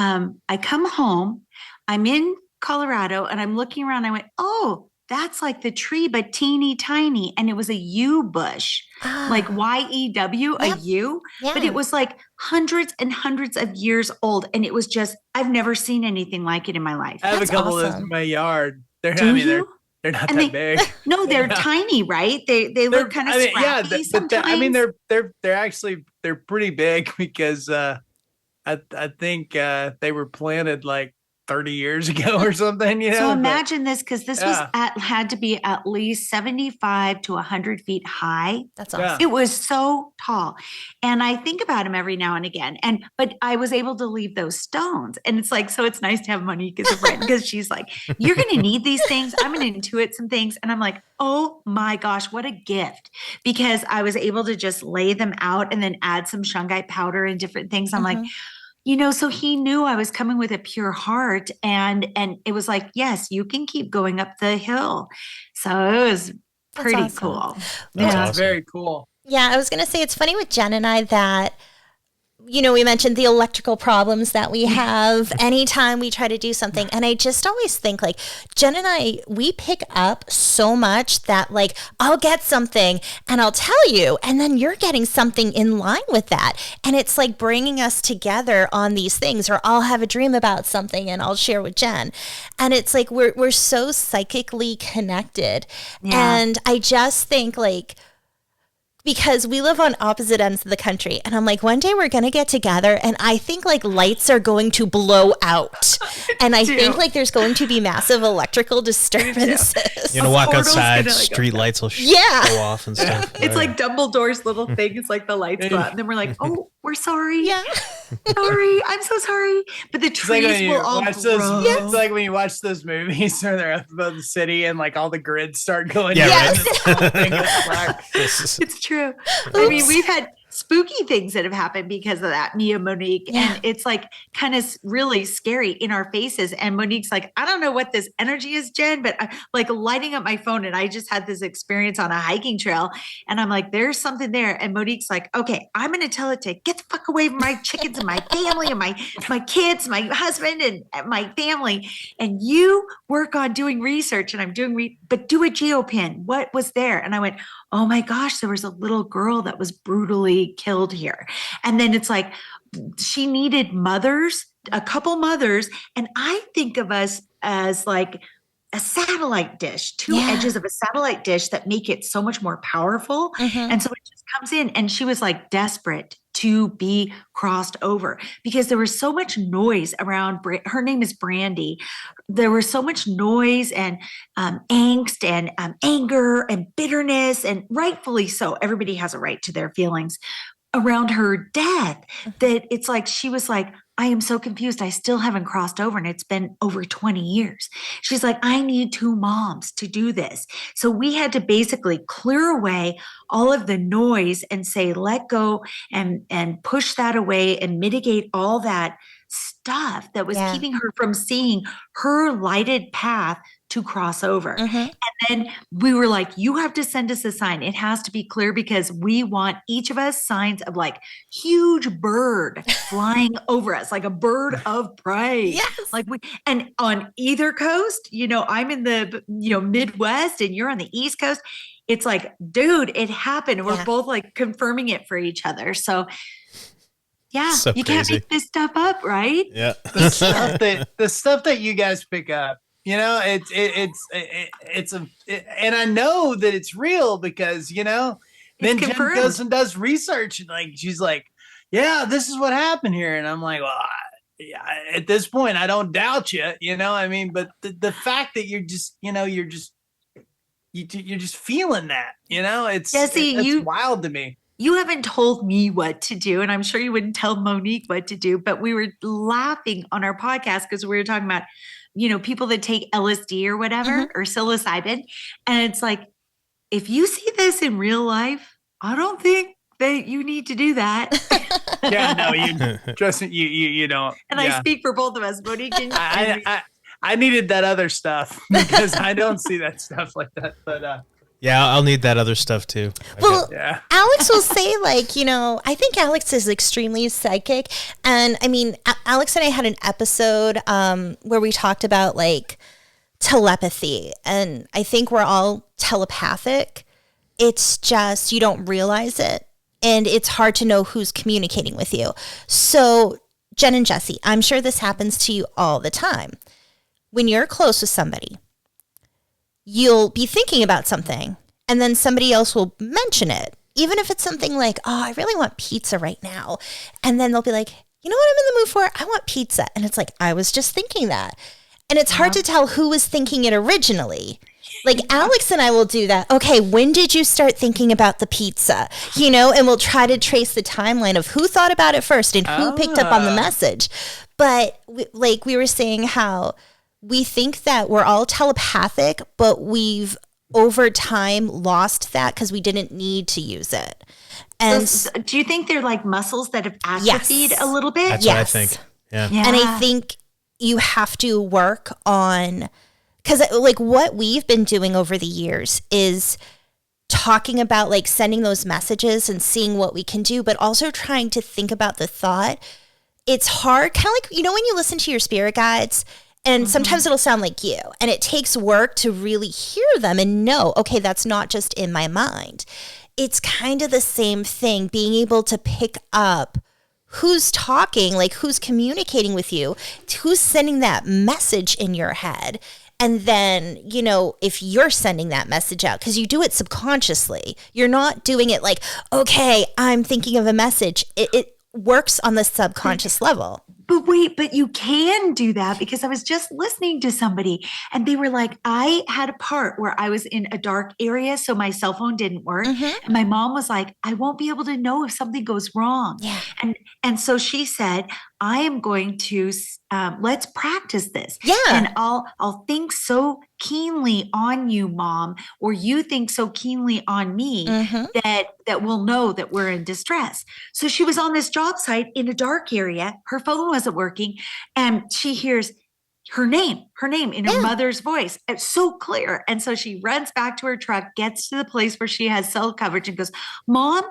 I come home, I'm in Colorado, and I'm looking around. I went, oh, that's like the tree, but teeny tiny. And it was a yew bush, like YEW, a yew. Yeah. But it was like hundreds and hundreds of years old. And it was just, I've never seen anything like it in my life. I have a couple of those in my yard. They're not that big. No, they're tiny, right? They look kind of scrappy sometimes. They're pretty big because I think they were planted like 30 years ago or something, So imagine this, because this had to be at least 75 to 100 feet high. That's awesome. It was so tall. And I think about him every now and again. But I was able to leave those stones. And it's like, so it's nice to have Monique as a friend, because she's like, you're going to need these things. I'm going to intuit some things. And I'm like, oh my gosh, what a gift. Because I was able to just lay them out and then add some shungite powder and different things. I'm like, so he knew I was coming with a pure heart, and it was like, yes, you can keep going up the hill. So it was pretty cool. That's awesome. Very cool. Yeah, I was going to say, it's funny with Jenn and I that, we mentioned the electrical problems that we have anytime we try to do something. And I just always think, like, Jenn and I, we pick up so much that, like, I'll get something and I'll tell you, and then you're getting something in line with that. And it's like bringing us together on these things, or I'll have a dream about something and I'll share with Jenn. And it's like, we're so psychically connected. Yeah. And I just think, like, because we live on opposite ends of the country. And I'm like, one day we're going to get together, and I think like lights are going to blow out. And I think like there's going to be massive electrical disturbances. You're going to walk outside, street lights will go off and stuff. It's like Dumbledore's little thing. It's like the lights go out, and then we're like, oh, we're sorry. Yeah. Sorry. I'm so sorry. But the trees will all grow. It's like when you watch those movies where they're up above the city and like all the grids start going. It's true. I mean, we've had spooky things that have happened because of that, me and Monique. Yeah. And it's like kind of really scary in our faces. And Monique's like, I don't know what this energy is, Jenn, but I'm like lighting up my phone. And I just had this experience on a hiking trail. And I'm like, there's something there. And Monique's like, okay, I'm going to tell it to get the fuck away from my chickens and my family and my kids, my husband and my family. And you work on doing research. And I'm doing, but do a geopin. What was there? And I went, oh my gosh, there was a little girl that was brutally killed here. And then it's like, she needed mothers, a couple mothers. And I think of us as like a satellite dish, two edges of a satellite dish that make it so much more powerful. And so it just comes in, and she was like desperate to be crossed over because there was so much noise around. Her name is Brandy. There was so much noise and angst and anger and bitterness, and rightfully so. Everybody has a right to their feelings around her death, that it's like, she was like, I am so confused. I still haven't crossed over, and it's been over 20 years. She's like, I need two moms to do this. So we had to basically clear away all of the noise and say, let go and push that away and mitigate all that stuff that was keeping her from seeing her lighted path to cross over. And then we were like, you have to send us a sign. It has to be clear, because we want each of us signs of like huge bird flying over us, like a bird of prey. Yes. Like and on either coast, I'm in the, Midwest and you're on the East Coast. It's like, dude, it happened. We're both like confirming it for each other. So so you can't make this stuff up, right? Yeah. The stuff that you guys pick up, and I know that it's real because, then Jenn goes and does research, and like, she's like, yeah, this is what happened here. And I'm like, well, at this point, I don't doubt you, I mean, but the fact that you're just, you're just feeling that, it's, Jesse, it's wild to me. you haven't told me what to do, and I'm sure you wouldn't tell Monique what to do, but we were laughing on our podcast because we were talking about, people that take LSD or whatever, or psilocybin. And it's like, if you see this in real life, I don't think that you need to do that. Yeah, no, you don't. And I speak for both of us, Monique. I needed that other stuff because I don't see that stuff like that. But yeah, I'll need that other stuff too. Well, Alex will say, like, I think Alex is extremely psychic. And I mean, Alex and I had an episode where we talked about like telepathy. And I think we're all telepathic. It's just you don't realize it. And it's hard to know who's communicating with you. So, Jenn and Jesse, I'm sure this happens to you all the time. When you're close with somebody, you'll be thinking about something and then somebody else will mention it. Even if it's something like, oh, I really want pizza right now. And then they'll be like, you know what I'm in the mood for? I want pizza. And it's like, I was just thinking that. And it's hard to tell who was thinking it originally. Like Alex and I will do that. Okay, when did you start thinking about the pizza? And we'll try to trace the timeline of who thought about it first and who picked up on the message. But we were saying how we think that we're all telepathic, but we've over time lost that because we didn't need to use it. And do you think they're like muscles that have atrophied a little bit? That's what I think. Yeah. And I think you have to work on, because like what we've been doing over the years is talking about like sending those messages and seeing what we can do, but also trying to think about the thought. It's hard, kind of like, when you listen to your spirit guides, and sometimes it'll sound like you, and it takes work to really hear them and know, okay, that's not just in my mind. It's kind of the same thing, being able to pick up who's talking, like who's communicating with you, who's sending that message in your head. And then, if you're sending that message out, because you do it subconsciously, you're not doing it like, okay, I'm thinking of a message. It works on the subconscious level. But wait, but you can do that, because I was just listening to somebody and they were like, I had a part where I was in a dark area, so my cell phone didn't work. And my mom was like, I won't be able to know if something goes wrong. Yeah. And so she said, I am going to, let's practice this. Yeah. And I'll think so keenly on you, Mom, or you think so keenly on me that we'll know that we're in distress. So she was on this job site in a dark area. Her phone wasn't working, and she hears her name in her mother's voice. It's so clear. And so she runs back to her truck, gets to the place where she has cell coverage, and goes, Mom,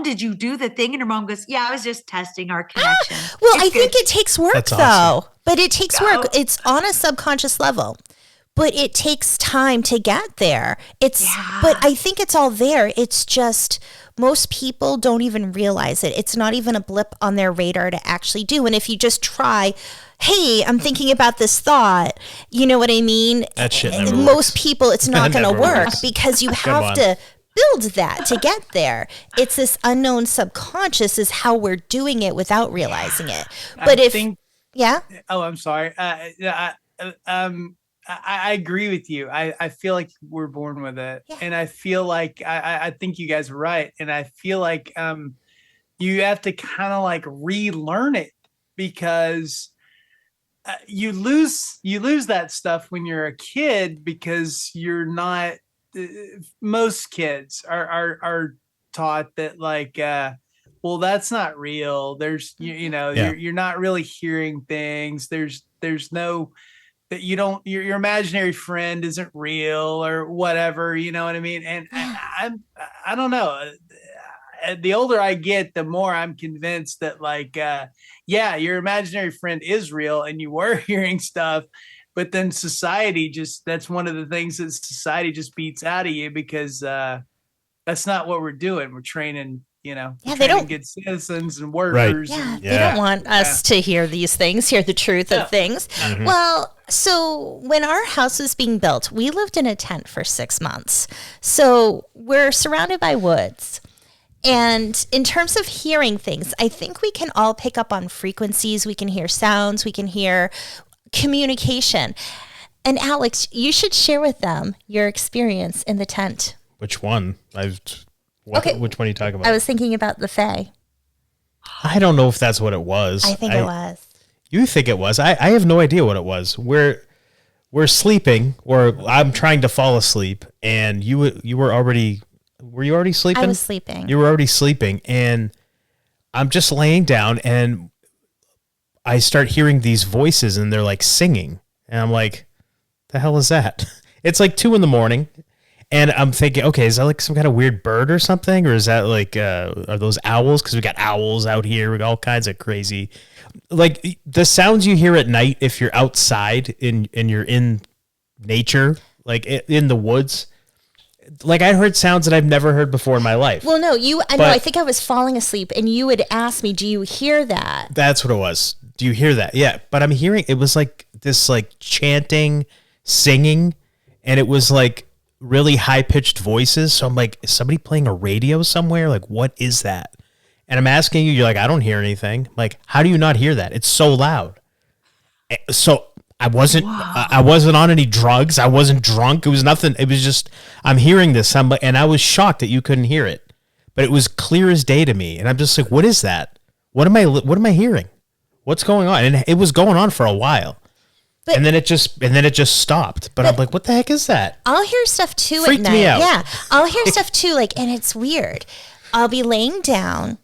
did you do the thing? And her mom goes, yeah, I was just testing our connection. Well, I think it takes work. That's awesome. But it takes work. It's on a subconscious level, but it takes time to get there. But I think it's all there. It's just most people don't even realize it. It's not even a blip on their radar to actually do. And if you just try, hey, I'm thinking about this thought, you know what I mean? That shit never most works. People, it's not going to work because you have to build that to get there. It's this unknown subconscious is how we're doing it without realizing it. But I'm sorry. I agree with you. I feel like we're born with it. Yeah. And I feel like I think you guys are right. And I feel like you have to kind of like relearn it, because you lose that stuff when you're a kid, because you're not most kids are taught that like well, that's not real. There's you're not really hearing things. There's no that you don't, your imaginary friend isn't real or whatever, you know what I mean? And I don't know. The older I get, the more I'm convinced that like, your imaginary friend is real and you were hearing stuff, but then society that's one of the things that society just beats out of you, because that's not what we're doing. We're training, they don't get citizens and workers. Right. They don't want us to hear these things, hear the truth of things. Mm-hmm. Well, so when our house was being built, we lived in a tent for 6 months. So we're surrounded by woods. And in terms of hearing things, I think we can all pick up on frequencies. We can hear sounds. We can hear communication. And Alex, you should share with them your experience in the tent. Which one? Which one are you talking about? I was thinking about the Fae. I don't know if that's what it was. I think it was. You think it was? I have no idea what it was. We're sleeping, or I'm trying to fall asleep, and you were already. Were you already sleeping? I was sleeping. You were already sleeping, and I'm just laying down, and I start hearing these voices, and they're like singing, and I'm like, "The hell is that?" It's like 2 a.m, and I'm thinking, okay, is that like some kind of weird bird or something, or is that like are those owls? Because we got owls out here, we got all kinds of crazy, like the sounds you hear at night if you're outside and you're in nature, like in the woods. Like I heard sounds that I've never heard before in my life. Well, no, I think I was falling asleep, and you had asked me, "Do you hear that?" That's what it was. Do you hear that? Yeah, but I'm hearing it was like this, like chanting, singing, and it was like really high pitched voices. So I'm like, is somebody playing a radio somewhere? Like, what is that? And I'm asking you, you're like, I don't hear anything. Like, how do you not hear that? It's so loud. So I wasn't on any drugs. I wasn't drunk. It was nothing. It was just, I'm hearing this. And I was shocked that you couldn't hear it, but it was clear as day to me. And I'm just like, what is that? What am I hearing? What's going on? And it was going on for a while. And then it just stopped. But I'm like, what the heck is that? I'll hear stuff too Freaked at night. me out. Yeah. I'll hear stuff too, like, and it's weird. I'll be laying down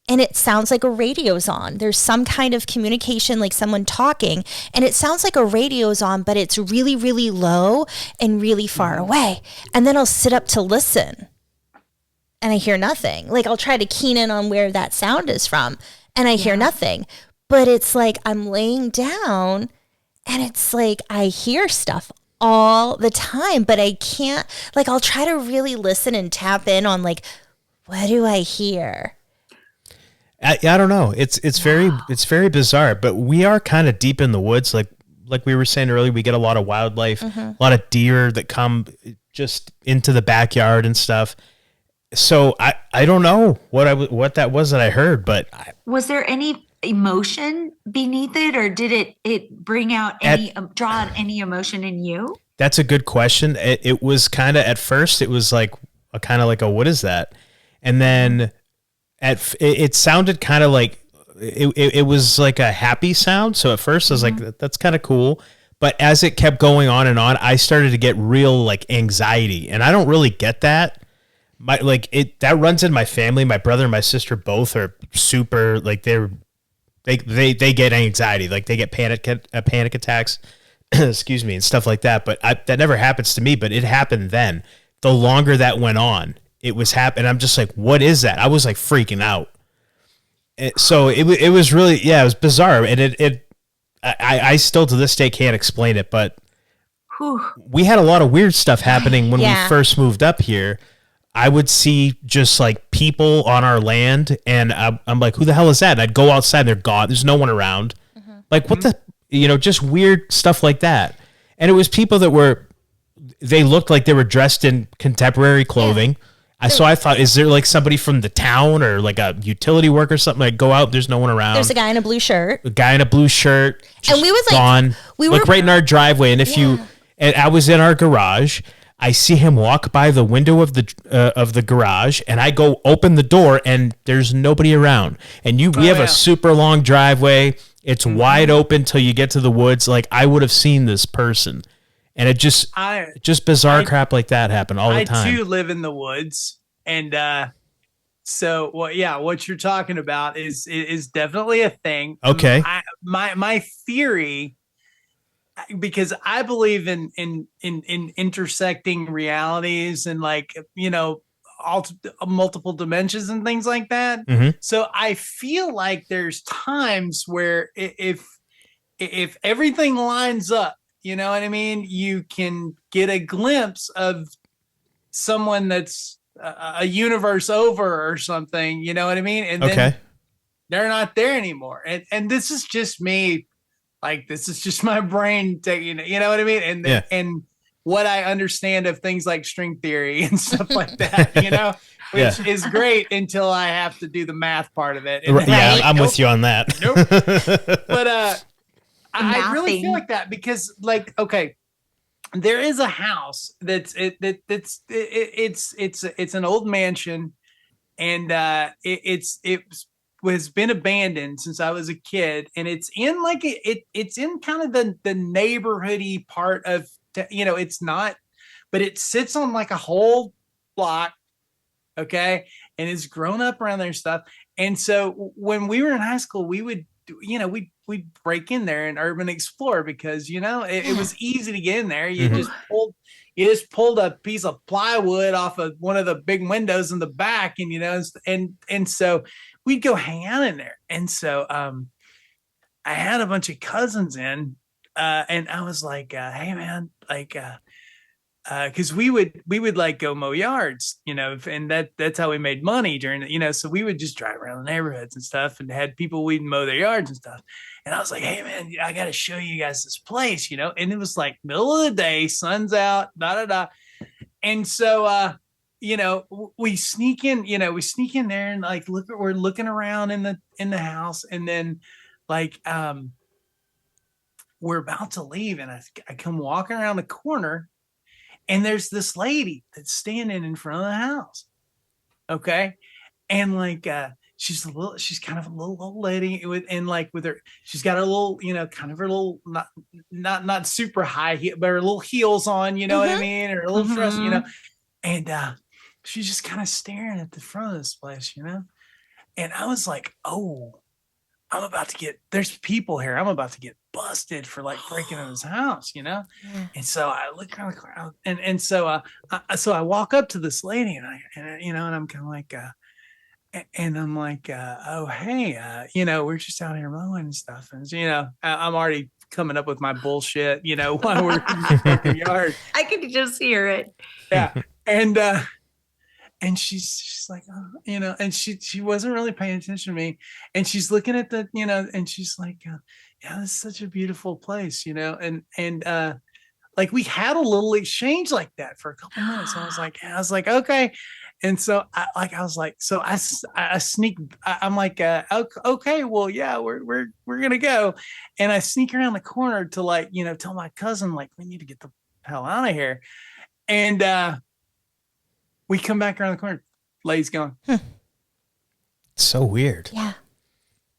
and it sounds like a radio's on. There's some kind of communication, like someone talking, and it sounds like a radio's on, but it's really, really low and really far away. And then I'll sit up to listen and I hear nothing. Like I'll try to keen in on where that sound is from and I hear nothing. But it's like I'm laying down and it's like I hear stuff all the time, but I can't, like I'll try to really listen and tap in on like, what do I hear? I don't know. It's very bizarre, but we are kind of deep in the woods. Like we were saying earlier, we get a lot of wildlife, a lot of deer that come just into the backyard and stuff. So I don't know what that was that I heard, but was there any emotion beneath it, or did it bring out any draw out any emotion in you? That's a good question. It was kind of, at first it was like a kind of like a, what is that? And then it sounded kind of like it was like a happy sound. So at first I was like, that's kind of cool. But as it kept going on and on, I started to get real like anxiety, and I don't really get that. That runs in my family. My brother and my sister both are super, like they get anxiety, like they get panic attacks, excuse me, and stuff like that. But that never happens to me, but it happened then. The longer that went on, it was happening. I'm just like, what is that? I was like freaking out. So it was really, it was bizarre. And I still to this day can't explain it, but we had a lot of weird stuff happening when we first moved up here. I would see just like people on our land, and I'm like, who the hell is that? And I'd go outside, and they're gone. There's no one around. Like, what the, just weird stuff like that. And it was people that they looked like they were dressed in contemporary clothing. So I thought, is there like somebody from the town or like a utility worker or something? Like, go out, there's no one around. There's a guy in a blue shirt. And we was like, gone. We were right in our driveway. And and I was in our garage. I see him walk by the window of the garage, and I go open the door, and there's nobody around. And we have a super long driveway. It's wide open till you get to the woods. Like, I would have seen this person, and it just bizarre crap like that happen all the time. I too live in the woods, and so what you're talking about is definitely a thing. Okay, my theory, because I believe in intersecting realities and like, multiple dimensions and things like that. So I feel like there's times where if everything lines up, you know what I mean? You can get a glimpse of someone that's a universe over or something, you know what I mean? And then they're not there anymore. And this is just me. Like, this is just my brain taking, you know what I mean? And what I understand of things like string theory and stuff like that, which is great until I have to do the math part of it. I'm with you on that. But I really feel like that because, like, okay, there is a house it's an old mansion. and it has been abandoned since I was a kid, and it's in like it's in kind of the neighborhoody part of, it's not, but it sits on like a whole block, okay, and it's grown up around there and stuff. And so when we were in high school, we would, we'd break in there and urban explore because it was easy to get in there. You just pulled a piece of plywood off of one of the big windows in the back, and so we'd go hang out in there. And so I had a bunch of cousins in, and I was like, hey man, like, because we would like go mow yards, and that's how we made money during it, so we would just drive around the neighborhoods and stuff, and had people we'd mow their yards and stuff. And I was like, hey man, I got to show you guys this place, and it was like middle of the day, sun's out, and so we sneak in there and like we're looking around in the house, and then like we're about to leave, and I come walking around the corner, and there's this lady that's standing in front of the house. Okay. And like, she's kind of a little old lady she's got her little, kind of her little, not super high heel, but her little heels on, what I mean? Or a little dress, and she's just kind of staring at the front of this place, and I was like, oh, there's people here. I'm about to get busted for like breaking in his house, And so I look around the crowd, and so I walk up to this lady, and I'm kind of like, and I'm like, oh, hey, we're just out here mowing and stuff. And, I'm already coming up with my bullshit, while we're in the yard. I could just hear it. Yeah. And she's like, oh, and she wasn't really paying attention to me. And she's looking at the, and she's like, yeah, this is such a beautiful place, and like we had a little exchange like that for a couple minutes. I was like, okay. And so I sneak, I'm like, okay, well, yeah, we're going to go. And I sneak around the corner to like, tell my cousin, like, we need to get the hell out of here. And, we come back around the corner. Lady's gone. So weird. Yeah.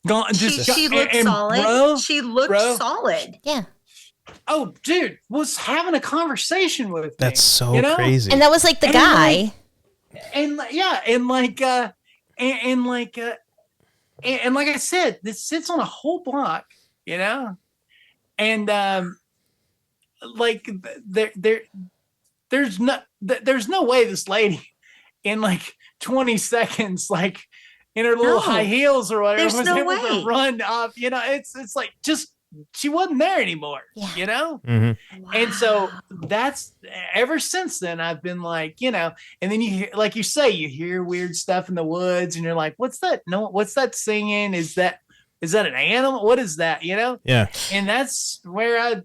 Gone. She looked solid. She looked solid. Yeah. Oh, dude, was having a conversation with me. That's so crazy. And that was like the guy. And like I said, this sits on a whole block, and like there's no way this lady in like 20 seconds, like in her little high heels or whatever, was able to run off. It's like just she wasn't there anymore. Yeah. Wow. And so that's ever since then I've been like, and then you hear, like you say, you hear weird stuff in the woods, and you're like, what's that? No, what's that singing? Is that an animal? What is that? Yeah. And that's where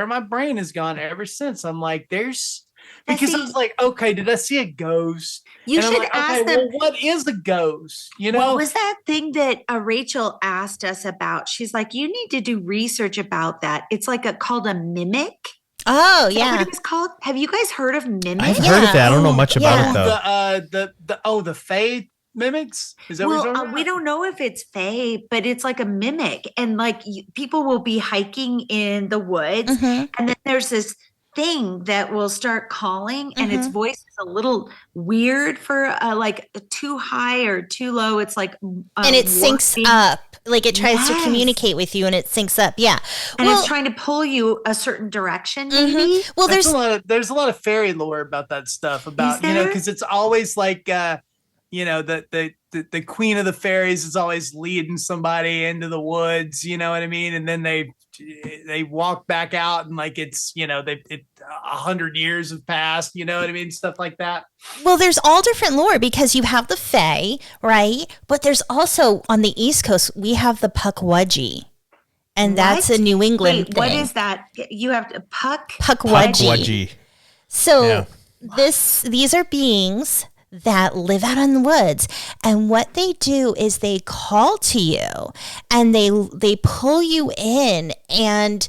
my brain has gone ever since. I'm like, because I was like, okay, did I see a ghost? You should ask them. Well, what is a ghost? What was that thing that Rachel asked us about? She's like, you need to do research about that. It's like called a mimic. Oh, yeah. Is that what it was called? Have you guys heard of mimic? I've heard of that. I don't know much about it though. The Fae mimics? Is that what you're talking about? We don't know if it's Fae, but it's like a mimic, and like people will be hiking in the woods, and then there's this thing that will start calling, and its voice is a little weird for like too high or too low. It's like and it syncs up, like it tries to communicate with you, and it syncs up. Yeah, and it's trying to pull you a certain direction. Maybe. Well, there's a lot of fairy lore about that stuff. About because it's always like the queen of the fairies is always leading somebody into the woods. You know what I mean? And then they walk back out, and like it's 100 years have passed, you know what I mean, stuff like that. Well, there's all different lore because you have the Fae, right? But there's also on the East Coast we have the Pukwudgie, and that's a New England thing. What is that? You have to Pukwudgie. So these are beings that live out in the woods, and what they do is they call to you, and they pull you in, and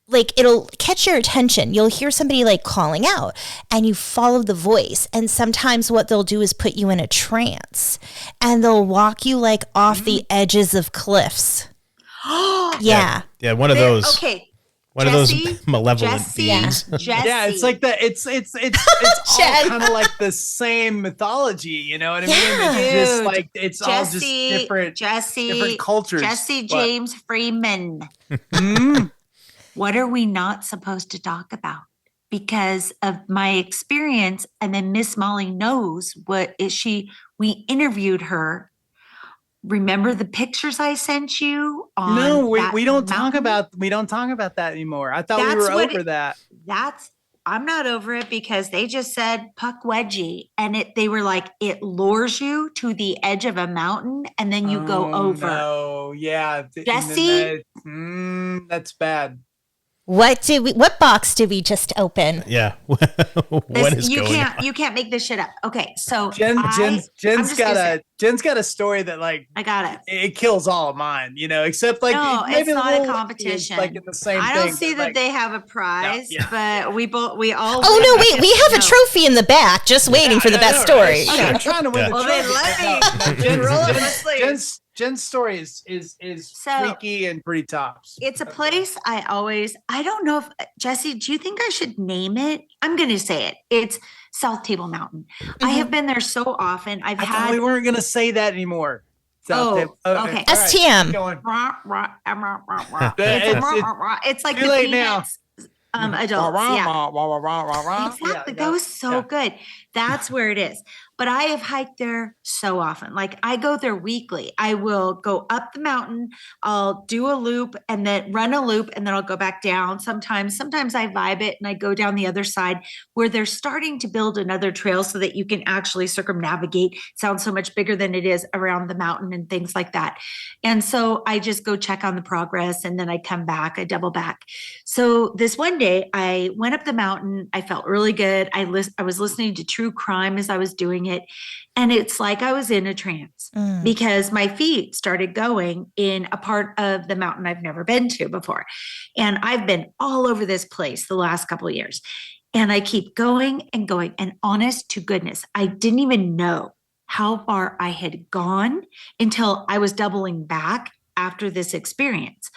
like it'll catch your attention. You'll hear somebody like calling out and you follow the voice. And sometimes what they'll do is put you in a trance and they'll walk you like off the edges of cliffs. Yeah. Yeah, one of those. Okay. One Jesse, of those malevolent beings. Jesse. Yeah, it's like it's all kind of like the same mythology, you know what I mean? It's just like it's all just different cultures. Jesse James Freeman. What are we not supposed to talk about? Because of my experience, and then Miss Molly knows what is she. We interviewed her. Remember the pictures I sent you? No, we don't talk about that anymore. I thought we were over that. I'm not over it because they just said puck wedgie, and they were like, it lures you to the edge of a mountain and then you go over. Oh, yeah. Jesse? That's bad. What box did we just open? Yeah. What is going on? You can't make this shit up. Okay, so Jen's got a story that like I got it. It kills all of mine, you know, except like no, maybe it's not a competition. Like in the same I don't thing, see that they have a prize, but we all. Oh no, we have a trophy in the back, just waiting for the best story. Right? Okay. I'm trying to win the trophy. Let me. Jen's story is freaky and pretty tops. It's a place I don't know if, Jesse, do you think I should name it? I'm going to say it. It's South Table Mountain. I have been there so often. I thought we weren't going to say that anymore. Okay. STM. It's like too late now. Adults. Yeah. Exactly. That was so good. That's where it is. But I have hiked there so often. Like I go there weekly. I will go up the mountain. I'll do a loop and then run a loop and then I'll go back down. Sometimes I vibe it and I go down the other side where they're starting to build another trail so that you can actually circumnavigate. It sounds so much bigger than it is around the mountain and things like that. And so I just go check on the progress and then I come back, I double back. So this one day I went up the mountain. I felt really good. I was listening to true crime as I was doing it. And it's like I was in a trance because my feet started going in a part of the mountain I've never been to before. And I've been all over this place the last couple of years. And I keep going and going. And honest to goodness, I didn't even know how far I had gone until I was doubling back after this experience.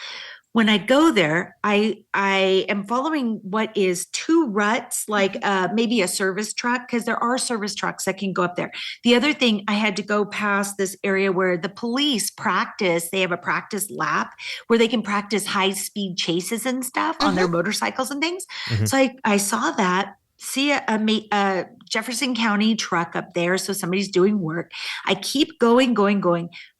When I go there, I am following what is two ruts, like maybe a service truck, because there are service trucks that can go up there. The other thing, I had to go past this area where the police practice. They have a practice lap where they can practice high-speed chases and stuff on their motorcycles and things. So I saw that. See a Jefferson County truck up there. So somebody's doing work. I keep going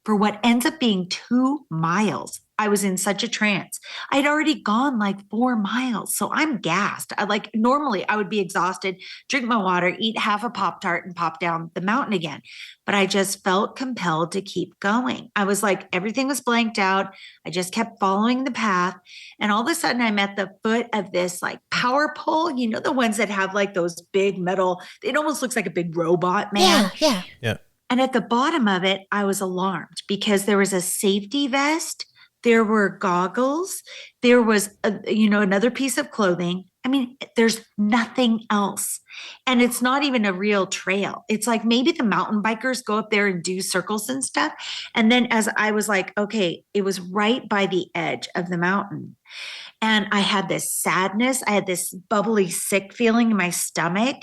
for what ends up being 2 miles. I was in such a trance. I'd already gone like 4 miles. So I'm gassed. Normally I would be exhausted, drink my water, eat half a Pop-Tart and pop down the mountain again. But I just felt compelled to keep going. I was like, everything was blanked out. I just kept following the path. And all of a sudden I'm at the foot of this like power pole, you know, the ones that have like those big metal, it almost looks like a big robot, man. Yeah. And at the bottom of it, I was alarmed because there was a safety vest. There were goggles. There was, another piece of clothing. I mean, there's nothing else. And it's not even a real trail. It's like maybe the mountain bikers go up there and do circles and stuff. And then as I was like, okay, it was right by the edge of the mountain. And I had this sadness. I had this bubbly, sick feeling in my stomach.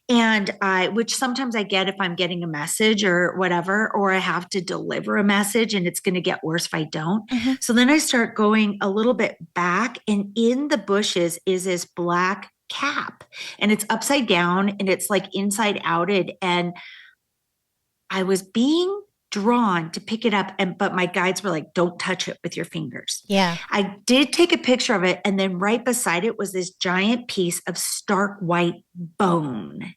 And which sometimes I get if I'm getting a message or whatever, or I have to deliver a message and it's going to get worse if I don't. So then I start going a little bit back, and in the bushes is this black cap, and it's upside down and it's like inside outed. And I was being drawn to pick it up, but my guides were like, don't touch it with your fingers. Yeah. I did take a picture of it, and then right beside it was this giant piece of stark white bone.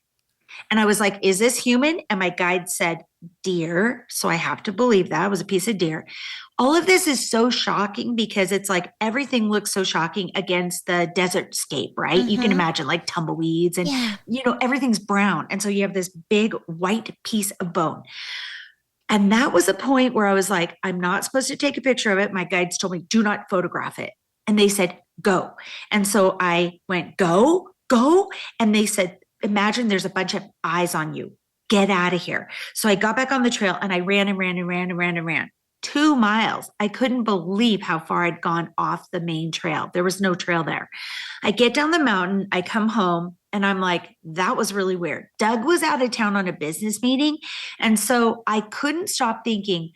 And I was like, is this human? And my guide said, deer. So I have to believe that it was a piece of deer. All of this is so shocking because it's like everything looks so shocking against the desert scape, right? You can imagine like tumbleweeds and, everything's brown. And so you have this big white piece of bone. And that was a point where I was like, I'm not supposed to take a picture of it. My guides told me, do not photograph it. And they said, go. And so I went, go. And they said, imagine there's a bunch of eyes on you. Get out of here. So I got back on the trail and I ran. 2 miles. I couldn't believe how far I'd gone off the main trail. There was no trail there. I get down the mountain, I come home, and I'm like, that was really weird. Doug was out of town on a business meeting. And so I couldn't stop thinking,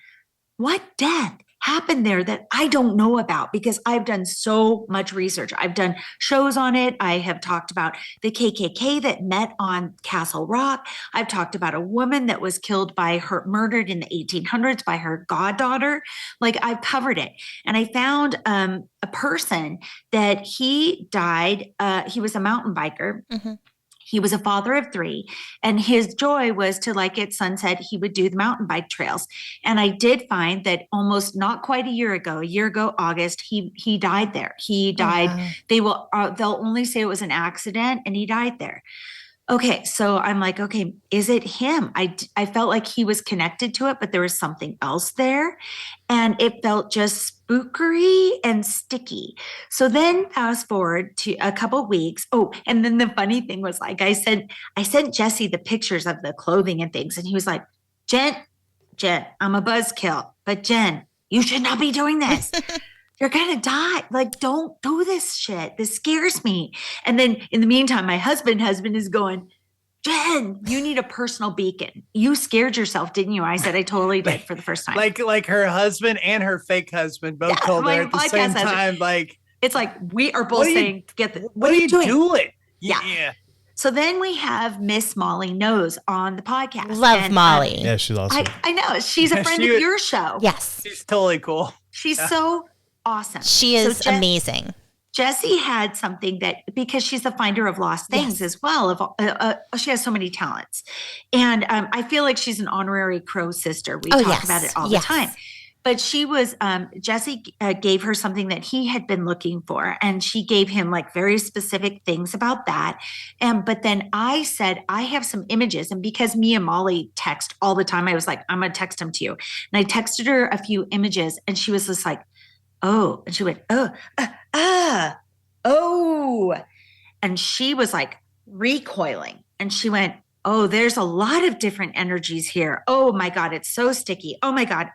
what death happened there that I don't know about? Because I've done so much research. I've done shows on it. I have talked about the KKK that met on Castle Rock. I've talked about a woman that was murdered in the 1800s by her goddaughter. Like, I've covered it. And I found a person that he died. He was a mountain biker. Mm-hmm. He was a father of 3, and his joy was to, like at sunset, he would do the mountain bike trails. And I did find that almost not quite a year ago, August, he died there. He died. Oh, wow. They'll only say it was an accident, and he died there. Okay, so I'm like, okay, is it him? I felt like he was connected to it, but there was something else there, and it felt just spookery and sticky. So then fast forward to a couple weeks. Oh, and then the funny thing was, like, I sent Jesse the pictures of the clothing and things, and he was like, Jen, I'm a buzzkill, but Jen, you should not be doing this. You're going to die. Like, don't do this shit. This scares me. And then in the meantime, my husband is going, Jen, you need a personal beacon. You scared yourself, didn't you? I said, I totally did for the first time. Like her husband and her fake husband both told her at the same time. Like, it's like, we are both saying, what are you doing? Yeah. So then we have Miss Molly Knows on the podcast. Love Molly. Yeah, she's awesome. I know. She's a friend of your show. Yes. She's totally cool. She's so awesome. She is amazing. Jessie had something that, because she's the finder of lost things as well. She has so many talents. And I feel like she's an honorary Crow sister. We talk about it all the time. But she was, Jessie gave her something that he had been looking for. And she gave him like very specific things about that. But then I said, I have some images. And because me and Molly text all the time, I was like, I'm going to text them to you. And I texted her a few images, and she was just like, oh, and she went, oh. And she was like recoiling, and she went, oh, there's a lot of different energies here. Oh my God, it's so sticky. Oh my God.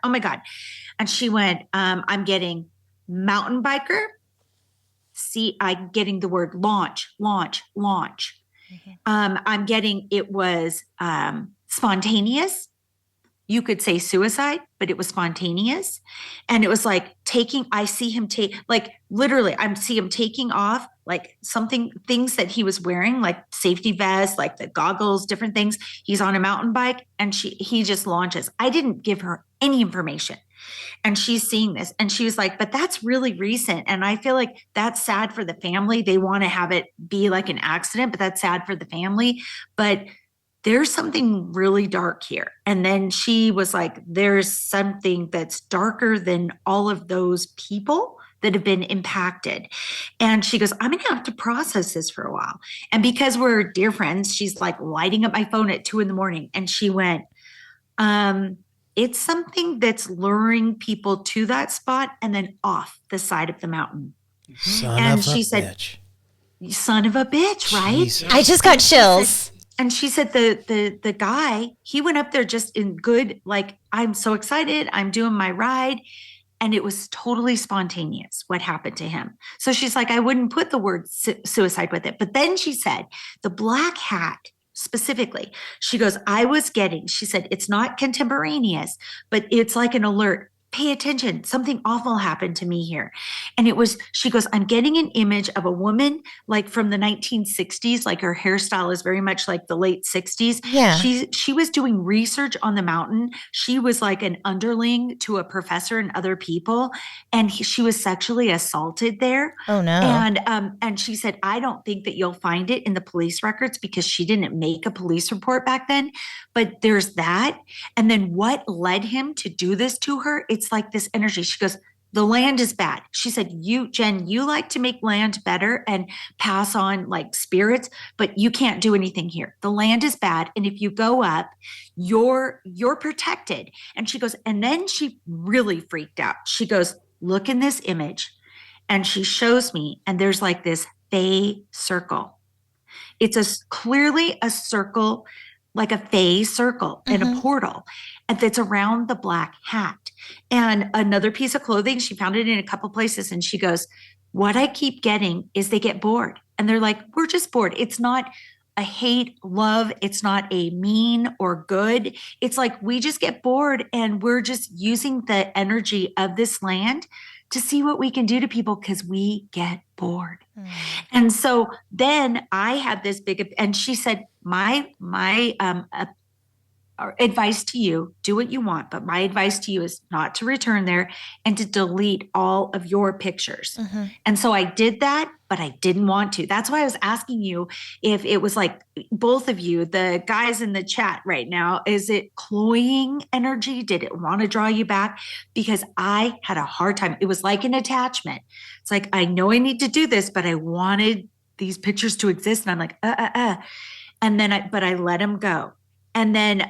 And she went, I'm getting mountain biker. See, I'm getting the word launch. Mm-hmm. I'm getting, it was spontaneous. You could say suicide, but it was spontaneous. And it was like I see him literally, I see him taking off like things that he was wearing, like safety vests, like the goggles, different things. He's on a mountain bike, and he just launches. I didn't give her any information. And she's seeing this, and she was like, but that's really recent. And I feel like that's sad for the family. They want to have it be like an accident, but that's sad for the family. But there's something really dark here. And then she was like, there's something that's darker than all of those people that have been impacted. And she goes, I'm going to have to process this for a while. And because we're dear friends, she's like lighting up my phone at 2 a.m. And she went, it's something that's luring people to that spot and then off the side of the mountain. She said, son of a bitch, right? Jesus. I just got chills. And she said the guy, he went up there just in good, like, I'm so excited, I'm doing my ride. And it was totally spontaneous what happened to him. So she's like, I wouldn't put the word suicide with it. But then she said, the black hat specifically, she goes, she said, it's not contemporaneous, but it's like an alert. Pay attention. Something awful happened to me here. And she goes, I'm getting an image of a woman like from the 1960s, like her hairstyle is very much like the late 60s. Yeah. She was doing research on the mountain. She was like an underling to a professor and other people. And she was sexually assaulted there. Oh no. And she said, I don't think that you'll find it in the police records because she didn't make a police report back then. But there's that. And then what led him to do this to her? It's like this energy. She goes, the land is bad. She said, Jen, you like to make land better and pass on like spirits, but you can't do anything here. The land is bad. And if you go up, you're protected. And she goes, and then she really freaked out. She goes, look in this image. and she shows me, and there's like this Fae circle. It's clearly a circle, like a Fae circle in a portal, and that's around the black hat. And another piece of clothing, she found it in a couple places, and she goes, what I keep getting is they get bored. And they're like, we're just bored. It's not a hate, love. It's not a mean or good. It's like we just get bored, and we're just using the energy of this land to see what we can do to people because we get bored. And so then I had this big, and she said, my advice to you, do what you want, but my advice to you is not to return there and to delete all of your pictures. And so I did that, but I didn't want to. That's why I was asking you if it was like both of you, the guys in the chat right now, is it cloying energy? Did it want to draw you back? Because I had a hard time. It was like an attachment. It's like, I know I need to do this, but I wanted these pictures to exist. And I'm like, And then but I let them go. And then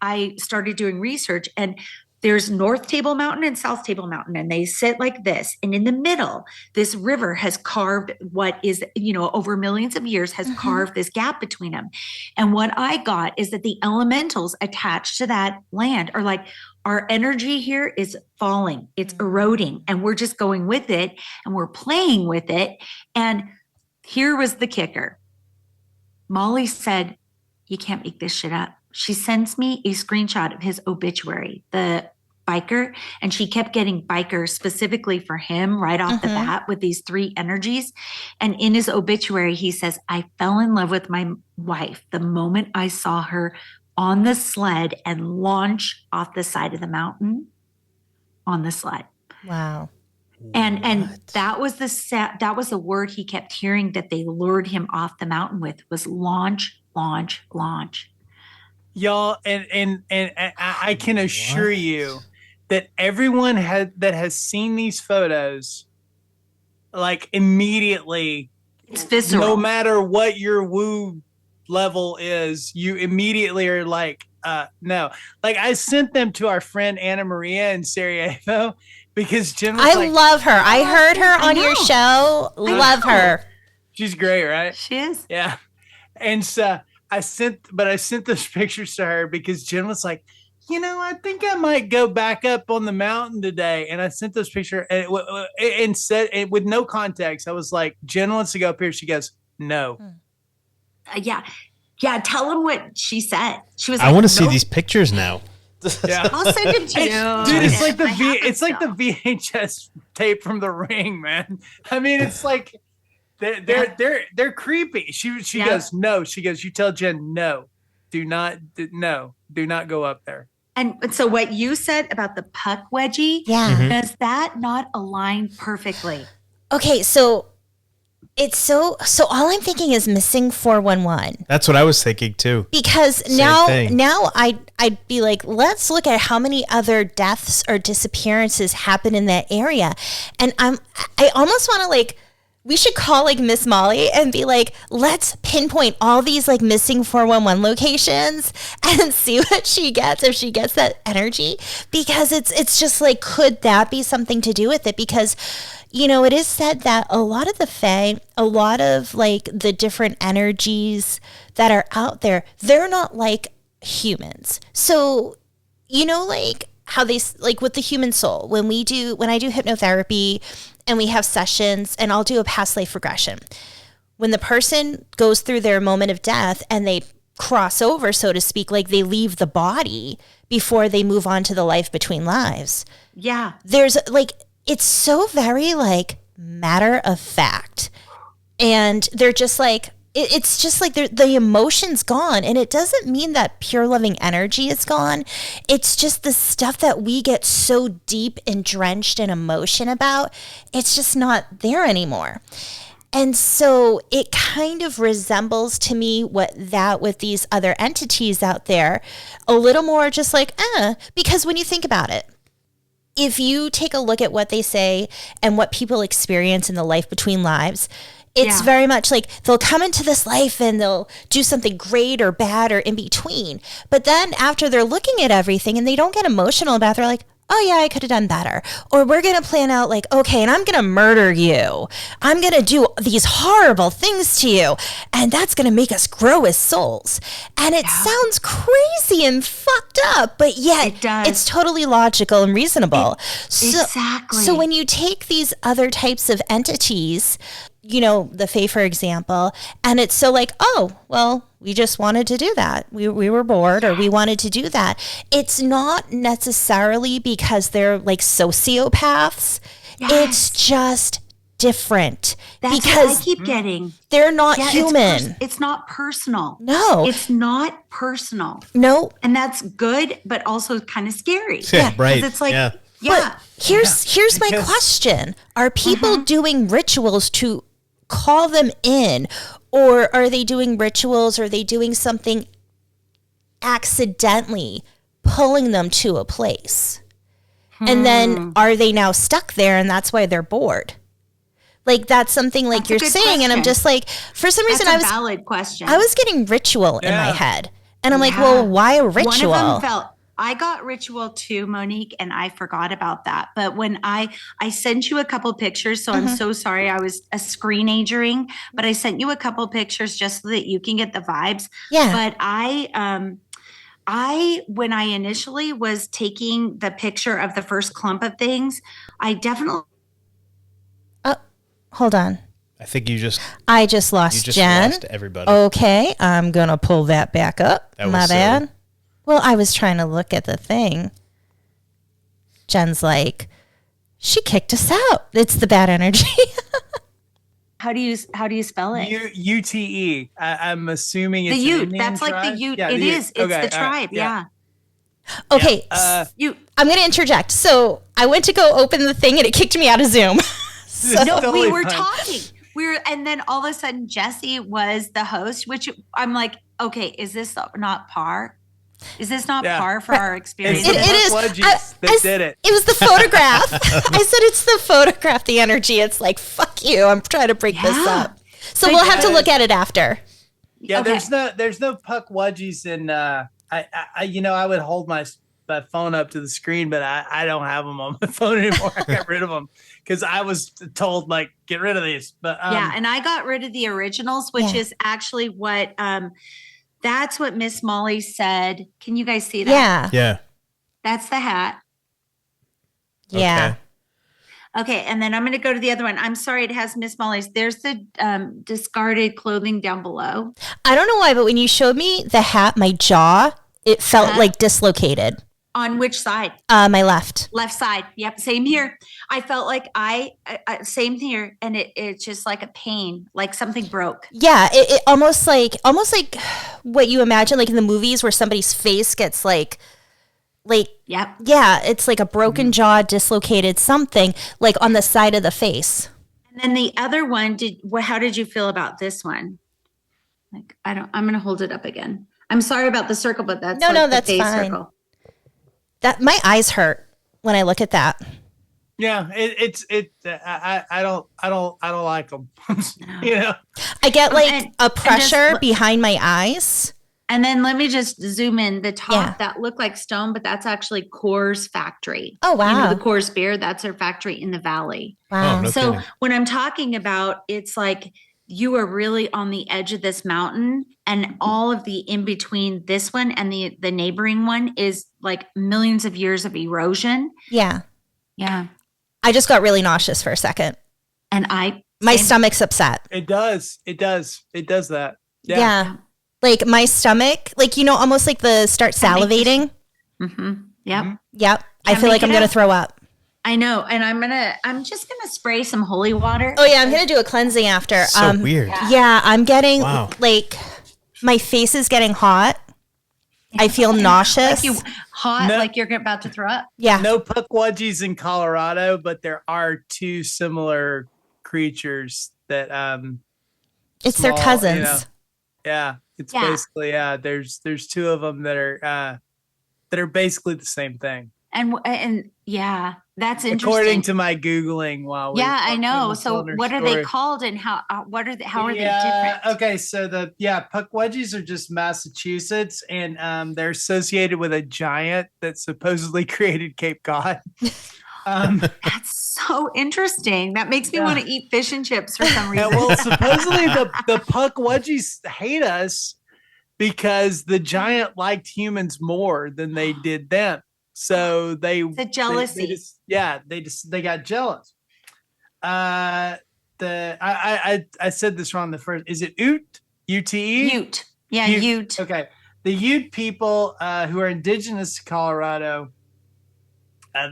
I started doing research, and there's North Table Mountain and South Table Mountain, and they sit like this. And in the middle, this river has carved what is, over millions of years has carved this gap between them. And what I got is that the elementals attached to that land are like, our energy here is falling, it's eroding, and we're just going with it, and we're playing with it. And here was the kicker. Molly said, you can't make this shit up. She sends me a screenshot of his obituary, the biker, and she kept getting biker specifically for him right off the bat with these 3 energies. And in his obituary, he says, I fell in love with my wife the moment I saw her on the sled and launch off the side of the mountain on the sled. Wow. And that was the word he kept hearing that they lured him off the mountain with, was launch. Y'all, and I can assure you that everyone that has seen these photos, like, immediately, it's visceral. No matter what your woo level is, you immediately are like, no. Like, I sent them to our friend Anna Maria in Sarajevo because Jenn was I love her. I heard her on your show. Love her. She's great, right? She is. Yeah. And so I sent those pictures to her because Jenn was like, I think I might go back up on the mountain today. And I sent those pictures and said it with no context. I was like, Jenn wants to go up here. She goes, no. Yeah. Tell them what she said. She was I want to see these pictures now. Yeah. I'll send them to you. Dude, it's like the VHS tape from The Ring, man. I mean, it's like they're creepy. She goes, no. She goes, you tell Jenn, no, do not go up there. And so what you said about the puck wedgie, does that not align perfectly? Okay, so it's so all I'm thinking is missing 411. That's what I was thinking too. Because now I'd be like, let's look at how many other deaths or disappearances happen in that area. And I almost want to, like, we should call, like, Miss Molly and be like, let's pinpoint all these, like, missing 411 locations and see what she gets, if she gets that energy. Because it's just like, could that be something to do with it? Because, it is said that a lot of the Fae, a lot of, like, the different energies that are out there, they're not like humans. So, like how they, like, with the human soul, when I do hypnotherapy and we have sessions, and I'll do a past life regression. When the person goes through their moment of death and they cross over, so to speak, like they leave the body before they move on to the life between lives. Yeah. There's, like, it's so very, like, matter of fact. And they're just like, it's just like the emotion's gone. And it doesn't mean that pure loving energy is gone. It's just the stuff that we get so deep and drenched in emotion about, it's just not there anymore. And so it kind of resembles to me with these other entities out there, a little more just like, because when you think about it, if you take a look at what they say and what people experience in the life between lives, it's very much like they'll come into this life and they'll do something great or bad or in between. But then after they're looking at everything and they don't get emotional about it, they're like, oh yeah, I could have done better. Or we're going to plan out like, okay, and I'm going to murder you. I'm going to do these horrible things to you. And that's going to make us grow as souls. And it sounds crazy and fucked up, but yet it's totally logical and reasonable. Exactly. So when you take these other types of entities, you know, the Fae, for example, and it's so like, oh, well, we just wanted to do that. We were bored or we wanted to do that. It's not necessarily because they're like sociopaths. Yes. It's just different. That's because what I keep getting. They're not human. It's not personal. No. It's not personal. No. And that's good, but also kind of scary. Yeah, right. It's like, But here's my question. Are people doing rituals to call them in, or are they doing rituals, or are they doing something accidentally pulling them to a place? And then are they now stuck there and that's why they're bored? Like that's something like you're saying question. And I'm just like, for some reason that's a valid question. I was getting ritual in my head and I'm like, well, why a ritual? One of them I got ritual too, Monique, and I forgot about that. But when I sent you a couple pictures, so I'm so sorry. I was a screenagering, but I sent you a couple pictures just so that you can get the vibes. Yeah. But when I initially was taking the picture of the first clump of things, I definitely. Oh, hold on. I think I just lost Jen. Lost everybody. Okay, I'm gonna pull that back up. My bad. Silly. Well, I was trying to look at the thing. Jen's like, she kicked us out. It's the bad energy. How do you spell it? UTE. I'm assuming it's the Ute. Indian That's tribe? like the Ute. Yeah, it is. It's okay, the tribe. Yeah. Okay. I'm going to interject. So I went to go open the thing and it kicked me out of Zoom. No, we were talking. And then all of a sudden Jesse was the host, which I'm like, okay, is this not par? Is this not par for our experience? It is. That did it. It was the photograph. I said it's the photograph, the energy. It's like, fuck you. I'm trying to break this up. So we'll have to look at it after. Yeah, okay. There's no puck wedgies in. I would hold my phone up to the screen, but I don't have them on my phone anymore. I got rid of them because I was told like get rid of these. But and I got rid of the originals, which is actually what. That's what Miss Molly said. Can you guys see that? Yeah. Yeah. That's the hat. Yeah. Okay. And then I'm going to go to the other one. I'm sorry. It has Miss Molly's. There's the discarded clothing down below. I don't know why, but when you showed me the hat, my jaw, it felt like dislocated. On which side? My left. Left side. Yep. Same here. I felt like same here. And it's just like a pain, like something broke. Yeah. It almost like what you imagine, like in the movies where somebody's face gets like, yep. Yeah. It's like a broken jaw, dislocated something like on the side of the face. And then the other one how did you feel about this one? Like, I'm going to hold it up again. I'm sorry about the circle, but that's that's the face fine. Circle. That my eyes hurt when I look at that. Yeah, I don't like them. I get like a pressure behind my eyes. And then let me just zoom in. The top that looked like stone, but that's actually Coors factory. Oh wow! The Coors beer, that's their factory in the valley. Wow. Oh, no so kidding. when I'm talking about, it's like you are really on the edge of this mountain, and all of the in between this one and the neighboring one is like millions of years of erosion. Yeah. Yeah. I just got really nauseous for a second. And my stomach's upset. It does that. Yeah. Like my stomach, like, almost like start salivating. Mm-hmm. Yep. Mm-hmm. Yep. I feel like I'm going to throw up. I know. And I'm just going to spray some holy water. Oh yeah. I'm going to do a cleansing after. So weird. Yeah. I'm getting like my face is getting hot. I feel nauseous. Like you're about to throw up. Yeah. No puckwudgies in Colorado, but there are two similar creatures that it's their cousins. Yeah. It's basically there's two of them that are basically the same thing. And yeah, that's interesting. According to my Googling while we I know. So what are they called and how are they different? Okay, so the Pukwudgies are just Massachusetts, and they're associated with a giant that supposedly created Cape Cod. That's so interesting. That makes me want to eat fish and chips for some reason. Well, supposedly the Pukwudgies hate us because the giant liked humans more than they did them. So the jealousy. They got jealous. I said this wrong the first. Is it Ute? UTE? Ute. Yeah, Ute. Okay. The Ute people who are indigenous to Colorado,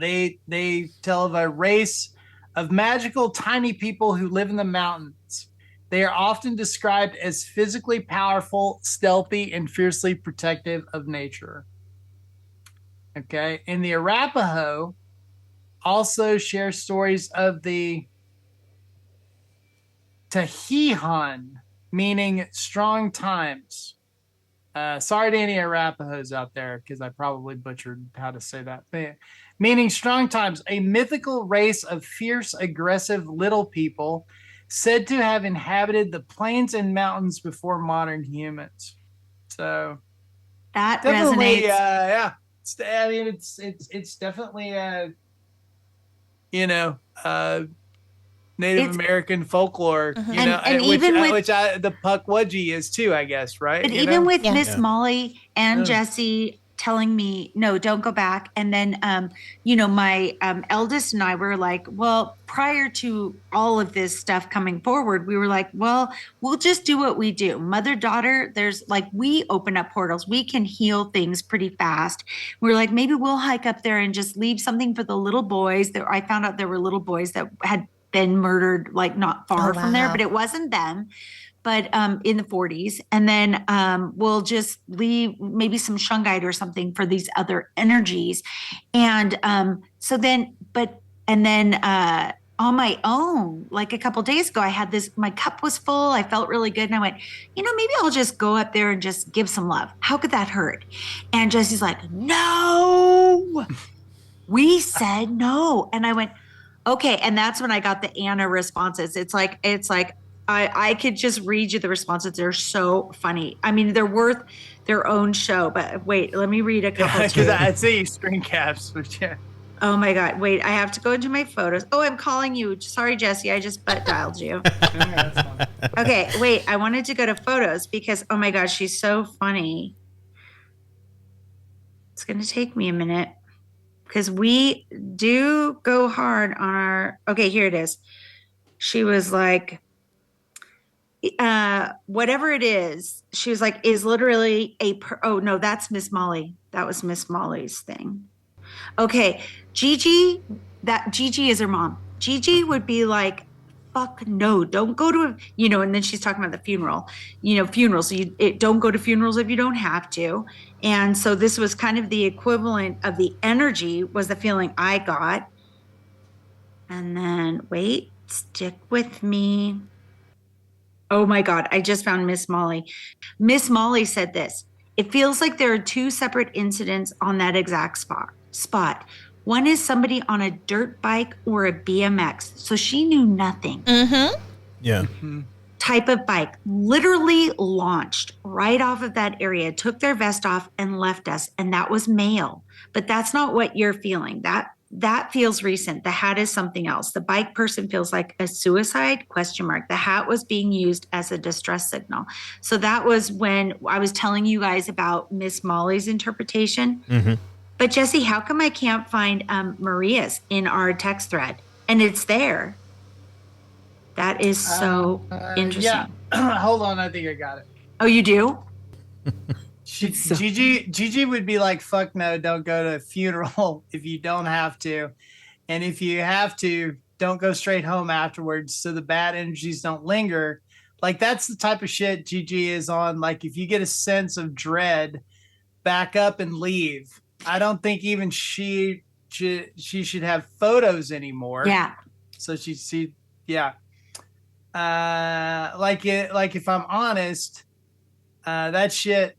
they tell of a race of magical tiny people who live in the mountains. They are often described as physically powerful, stealthy, and fiercely protective of nature. Okay. And the Arapaho also share stories of the Tahihan, meaning strong times. Sorry to any Arapahos out there, because I probably butchered how to say that. Meaning strong times, a mythical race of fierce, aggressive little people said to have inhabited the plains and mountains before modern humans. So that resonates. Yeah. It's definitely Native American folklore, which the Pukwudgie is too, I guess, right? But even with Miss Molly and Jesse telling me, no, don't go back. And then, my eldest and I were like, well, prior to all of this stuff coming forward, we were like, well, we'll just do what we do. Mother, daughter, we open up portals. We can heal things pretty fast. We were like, maybe we'll hike up there and just leave something for the little boys. I found out there were little boys that had been murdered, like not far from there, but it wasn't them. But in the 40s. And then we'll just leave maybe some shungite or something for these other energies. And so then, on my own, like a couple days ago, I had my cup was full. I felt really good. And I went, maybe I'll just go up there and just give some love. How could that hurt? And Jesse's like, no, we said no. And I went, okay. And that's when I got the Anna responses. It's like, I could just read you the responses. They're so funny. I mean, they're worth their own show. But wait, let me read a couple. Because I see screen caps. Oh my God! Wait, I have to go into my photos. Oh, I'm calling you. Sorry, Jesse. I just butt dialed you. Okay, wait. I wanted to go to photos because oh my gosh, she's so funny. It's gonna take me a minute because we do go hard on our. Okay, here it is. She was like. Whatever it is, she was like, is literally oh no, that's Miss Molly. That was Miss Molly's thing. Okay. Gigi is her mom. Gigi would be like, fuck no, don't go to, and then she's talking about the funeral, funerals. So don't go to funerals if you don't have to. And so this was kind of the equivalent of the energy was the feeling I got. And then wait, stick with me. Oh my God, I just found Miss Molly. Miss Molly said this. It feels like there are two separate incidents on that exact spot. One is somebody on a dirt bike or a BMX. So she knew nothing. Mm-hmm. Yeah. Type of bike literally launched right off of that area, took their vest off and left us. And that was male. But that's not what you're feeling. That feels recent. The hat is something else. The bike person feels like a suicide ? The hat was being used as a distress signal. So that was when I was telling you guys about Miss Molly's interpretation. Mm-hmm. But Jesse, how come I can't find Maria's in our text thread? And it's there. That is so interesting. Yeah. Hold on. I think I got it. Oh, you do? Gigi would be like, fuck no, don't go to a funeral if you don't have to. And if you have to, don't go straight home afterwards so the bad energies don't linger. Like, that's the type of shit Gigi is on. Like, if you get a sense of dread, back up and leave. I don't think even she should have photos anymore. Yeah. So yeah. Like if I'm honest, that shit,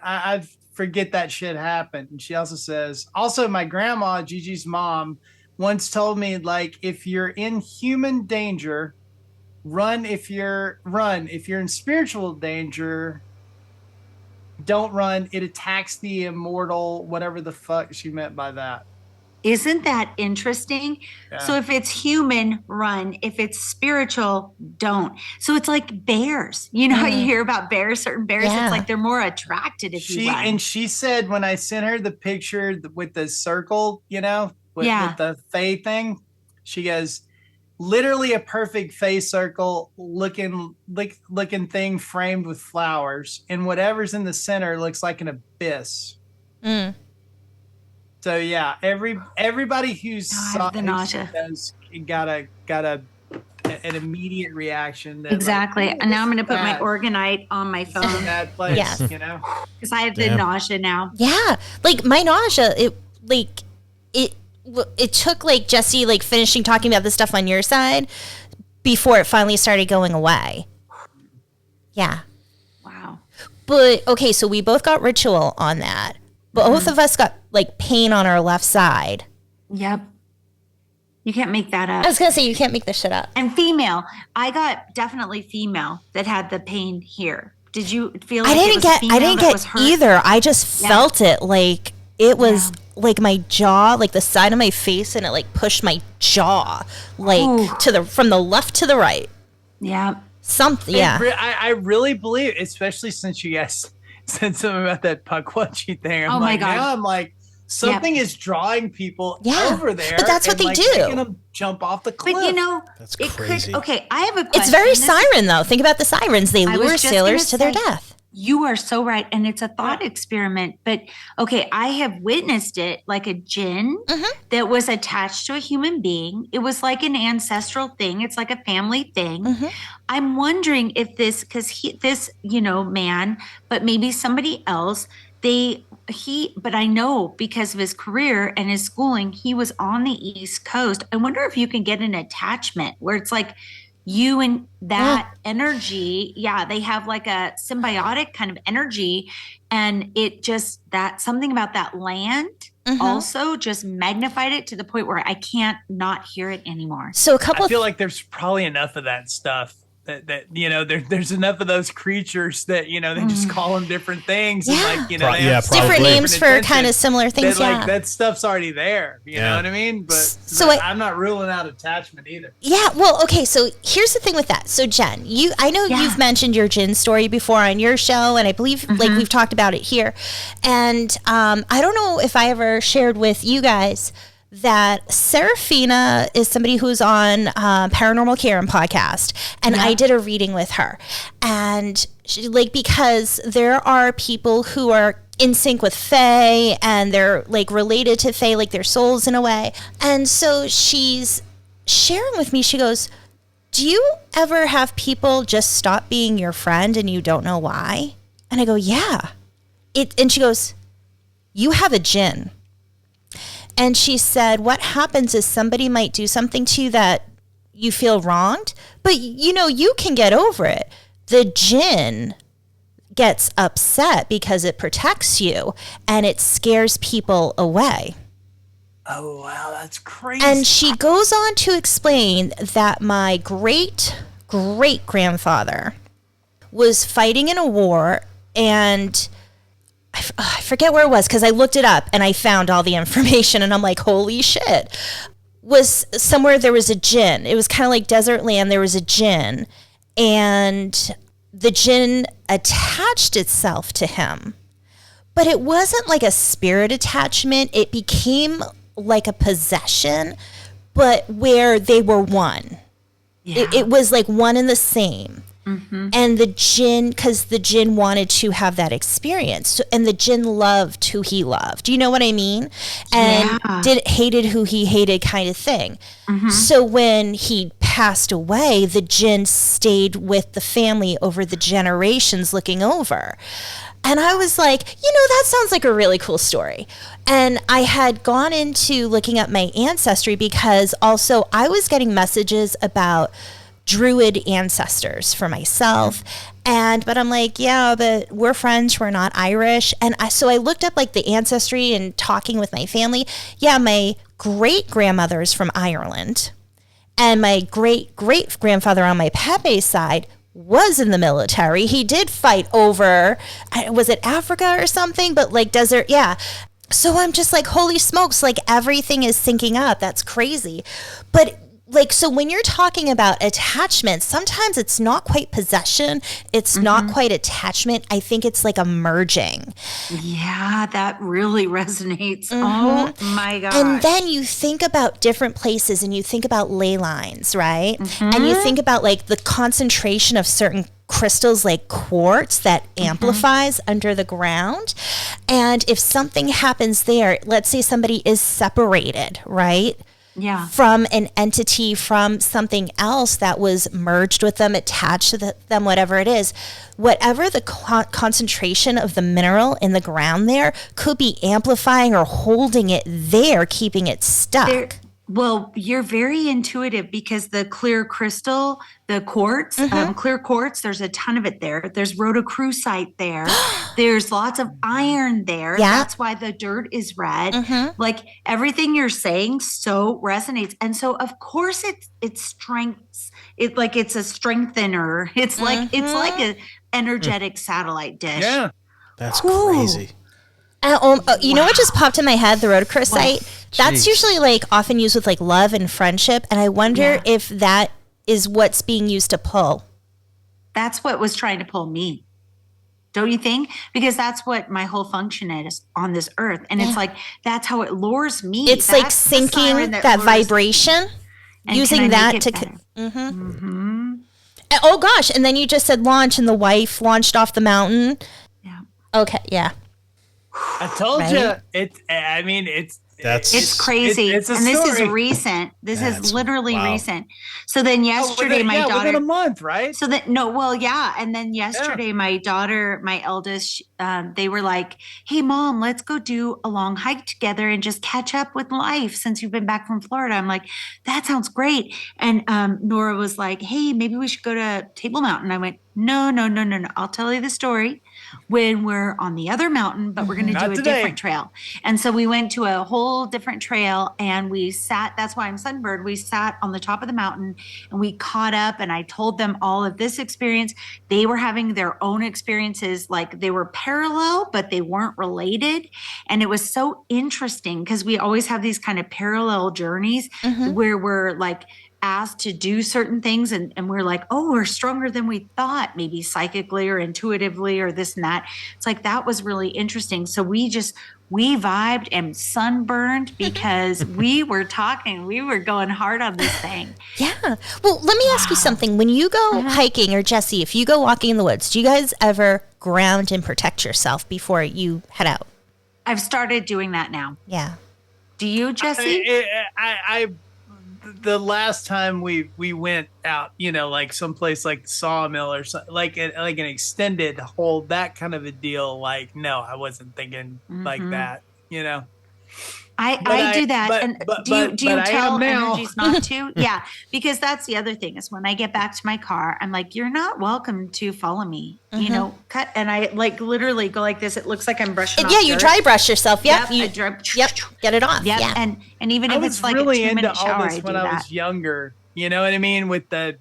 I've forget that shit happened. And she also says, also my grandma, Gigi's mom, once told me, like, if you're in human danger, run. If you're in spiritual danger, don't run. It attacks the immortal, whatever the fuck she meant by that. Isn't that interesting? Yeah. So if it's human, run. If it's spiritual, don't. So it's like bears. You know how you hear about bears, certain bears, it's like they're more attracted if you run. And she said when I sent her the picture with the circle, you know, with the Fae thing, she goes, literally a perfect Fae circle looking thing framed with flowers. And whatever's in the center looks like an abyss. Mm. So yeah, everybody who's saw the nausea got an immediate reaction. Exactly. Like, and now I'm going to put my Organite on my phone. That place, yes. You know, because I have the nausea now. Yeah, like my nausea, it took like Jesse like finishing talking about this stuff on your side before it finally started going away. Yeah. Wow. But okay, so we both got ritual on that. Both of us got like pain on our left side. Yep. You can't make that up. I was going to say, you can't make this shit up. And female. I got definitely female that had the pain here. Did you feel like I didn't get either. I just felt it like it was like my jaw, like the side of my face, and it like pushed my jaw like from the left to the right. Yeah. Something. Yeah. I really believe, especially since you guys said something about that Pukwudgie thing. I'm like, now I'm like, something is drawing people over there. But that's what they do. Making them jump off the cliff. But you know, that's crazy. I have a question. It's very siren though. Think about the sirens. They lure sailors to their death. You are so right. And it's a thought experiment. But okay, I have witnessed it like a jinn that was attached to a human being. It was like an ancestral thing. It's like a family thing. I'm wondering if this man, but maybe somebody else, but I know because of his career and his schooling, he was on the East Coast. I wonder if you can get an attachment where it's like you and that energy. Yeah, they have like a symbiotic kind of energy. And it just, something about that land also just magnified it to the point where I can't not hear it anymore. So I feel like there's probably enough of that stuff. That you know, there's enough of those creatures that, you know, they just call them different things. And like, you know, they have different names for kind of similar things. Like that stuff's already there. You know what I mean? But I'm not ruling out attachment either. Yeah. Well, okay. So here's the thing with that. So Jen, I know you've mentioned your Jinn story before on your show, and I believe like we've talked about it here. And I don't know if I ever shared with you guys that Serafina is somebody who's on Paranormal Karen podcast, and I did a reading with her, and she, like, because there are people who are in sync with Fae and they're like related to Fae, like their souls in a way, and so she's sharing with me, she goes, do you ever have people just stop being your friend and you don't know why? And I go, yeah. And she goes, you have a Jinn. And she said, what happens is somebody might do something to you that you feel wronged, but you know, you can get over it. The Jinn gets upset because it protects you and it scares people away. Oh, wow, that's crazy. And she goes on to explain that my great-great-grandfather was fighting in a war, and I forget where it was because I looked it up and I found all the information and I'm like, holy shit. Was somewhere there was a Jinn. It was kind of like desert land. There was a Jinn, and the Jinn attached itself to him. But it wasn't like a spirit attachment. It became like a possession, but where they were one. Yeah. It was like one and the same. And the Jinn, because the Jinn wanted to have that experience, and the Jinn loved who he loved. Do you know what I mean? And hated who he hated, kind of thing. So when he passed away, the Jinn stayed with the family over the generations, looking over. And I was like, you know, that sounds like a really cool story. And I had gone into looking up my ancestry because also I was getting messages about Druid ancestors for myself, But I'm like, yeah, but we're French, we're not Irish. And so I looked up like the ancestry and talking with my family. Yeah, my great grandmother is from Ireland. And my great great grandfather on my Pepe's side was in the military. He did fight over, was it Africa or something? But like desert, yeah. So I'm just like, holy smokes, like everything is syncing up. That's crazy. But like, so when you're talking about attachment, sometimes it's not quite possession. It's not quite attachment. I think it's like a merging. Yeah, that really resonates. Oh my gosh. And then you think about different places and you think about ley lines, right? And you think about like the concentration of certain crystals like quartz that amplifies under the ground. And if something happens there, let's say somebody is separated, right? Yeah. From an entity, from something else that was merged with them, attached to them, whatever it is, whatever the concentration of the mineral in the ground there could be amplifying or holding it there, keeping it stuck. Well, you're very intuitive because the clear crystal, the quartz, clear quartz, there's a ton of it there. There's rhodochrosite there. There's lots of iron there. Yeah. That's why the dirt is red. Like everything you're saying so resonates. And so of course it strengths. It like it's a strengthener. It's like an energetic satellite dish. Yeah. That's crazy. You know what just popped in my head? The rhodochrosite. That's usually like often used with like love and friendship. And I wonder if that is what's being used to pull. That's what was trying to pull me. Don't you think? Because that's what my whole function is on this earth. And it's like, that's how it lures me. It's that's like syncing that vibration, using that to. Oh gosh. And then you just said launch and the wife launched off the mountain. Yeah. Okay. Yeah. I told you. It's crazy. It's a and this story. is recent. This is literally recent. So then yesterday, my daughter. Within a month, right? So that, And then yesterday, my daughter, my eldest, they were like, hey, Mom, let's go do a long hike together and just catch up with life since you've been back from Florida. I'm like, that sounds great. And Nora was like, hey, maybe we should go to Table Mountain. I went, no. I'll tell you the story when we're on the other mountain, but we're going to do a different trail. And so we went to a whole different trail and we sat, that's why I'm sunburned. We sat on the top of the mountain and we caught up and I told them all of this experience. They were having their own experiences, like they were parallel, but they weren't related. And it was so interesting because we always have these kind of parallel journeys where we're like, asked to do certain things and we're like, oh, we're stronger than we thought, maybe psychically or intuitively or this and that. It's like that was really interesting. So we vibed and sunburned because we were going hard on this thing. Yeah. Well, let me ask you something. When you go hiking, or Jesse, if you go walking in the woods, do you guys ever ground and protect yourself before you head out? I've started doing that now. Yeah. Do you, Jesse? The last time we went out, like someplace like the Sawmill or something, like an extended hold, that kind of a deal. Like, no, I wasn't thinking like that, I do that. Do you tell now. energies not to? Yeah, because that's the other thing is when I get back to my car, I'm like, you're not welcome to follow me. Cut. And I like literally go like this. It looks like I'm brushing off you dirt. Dry brush yourself. Yep. Get it off. Yep. Yeah. And even if it's like really a 2-minute shower, into all this when I was younger. You know what I mean? With the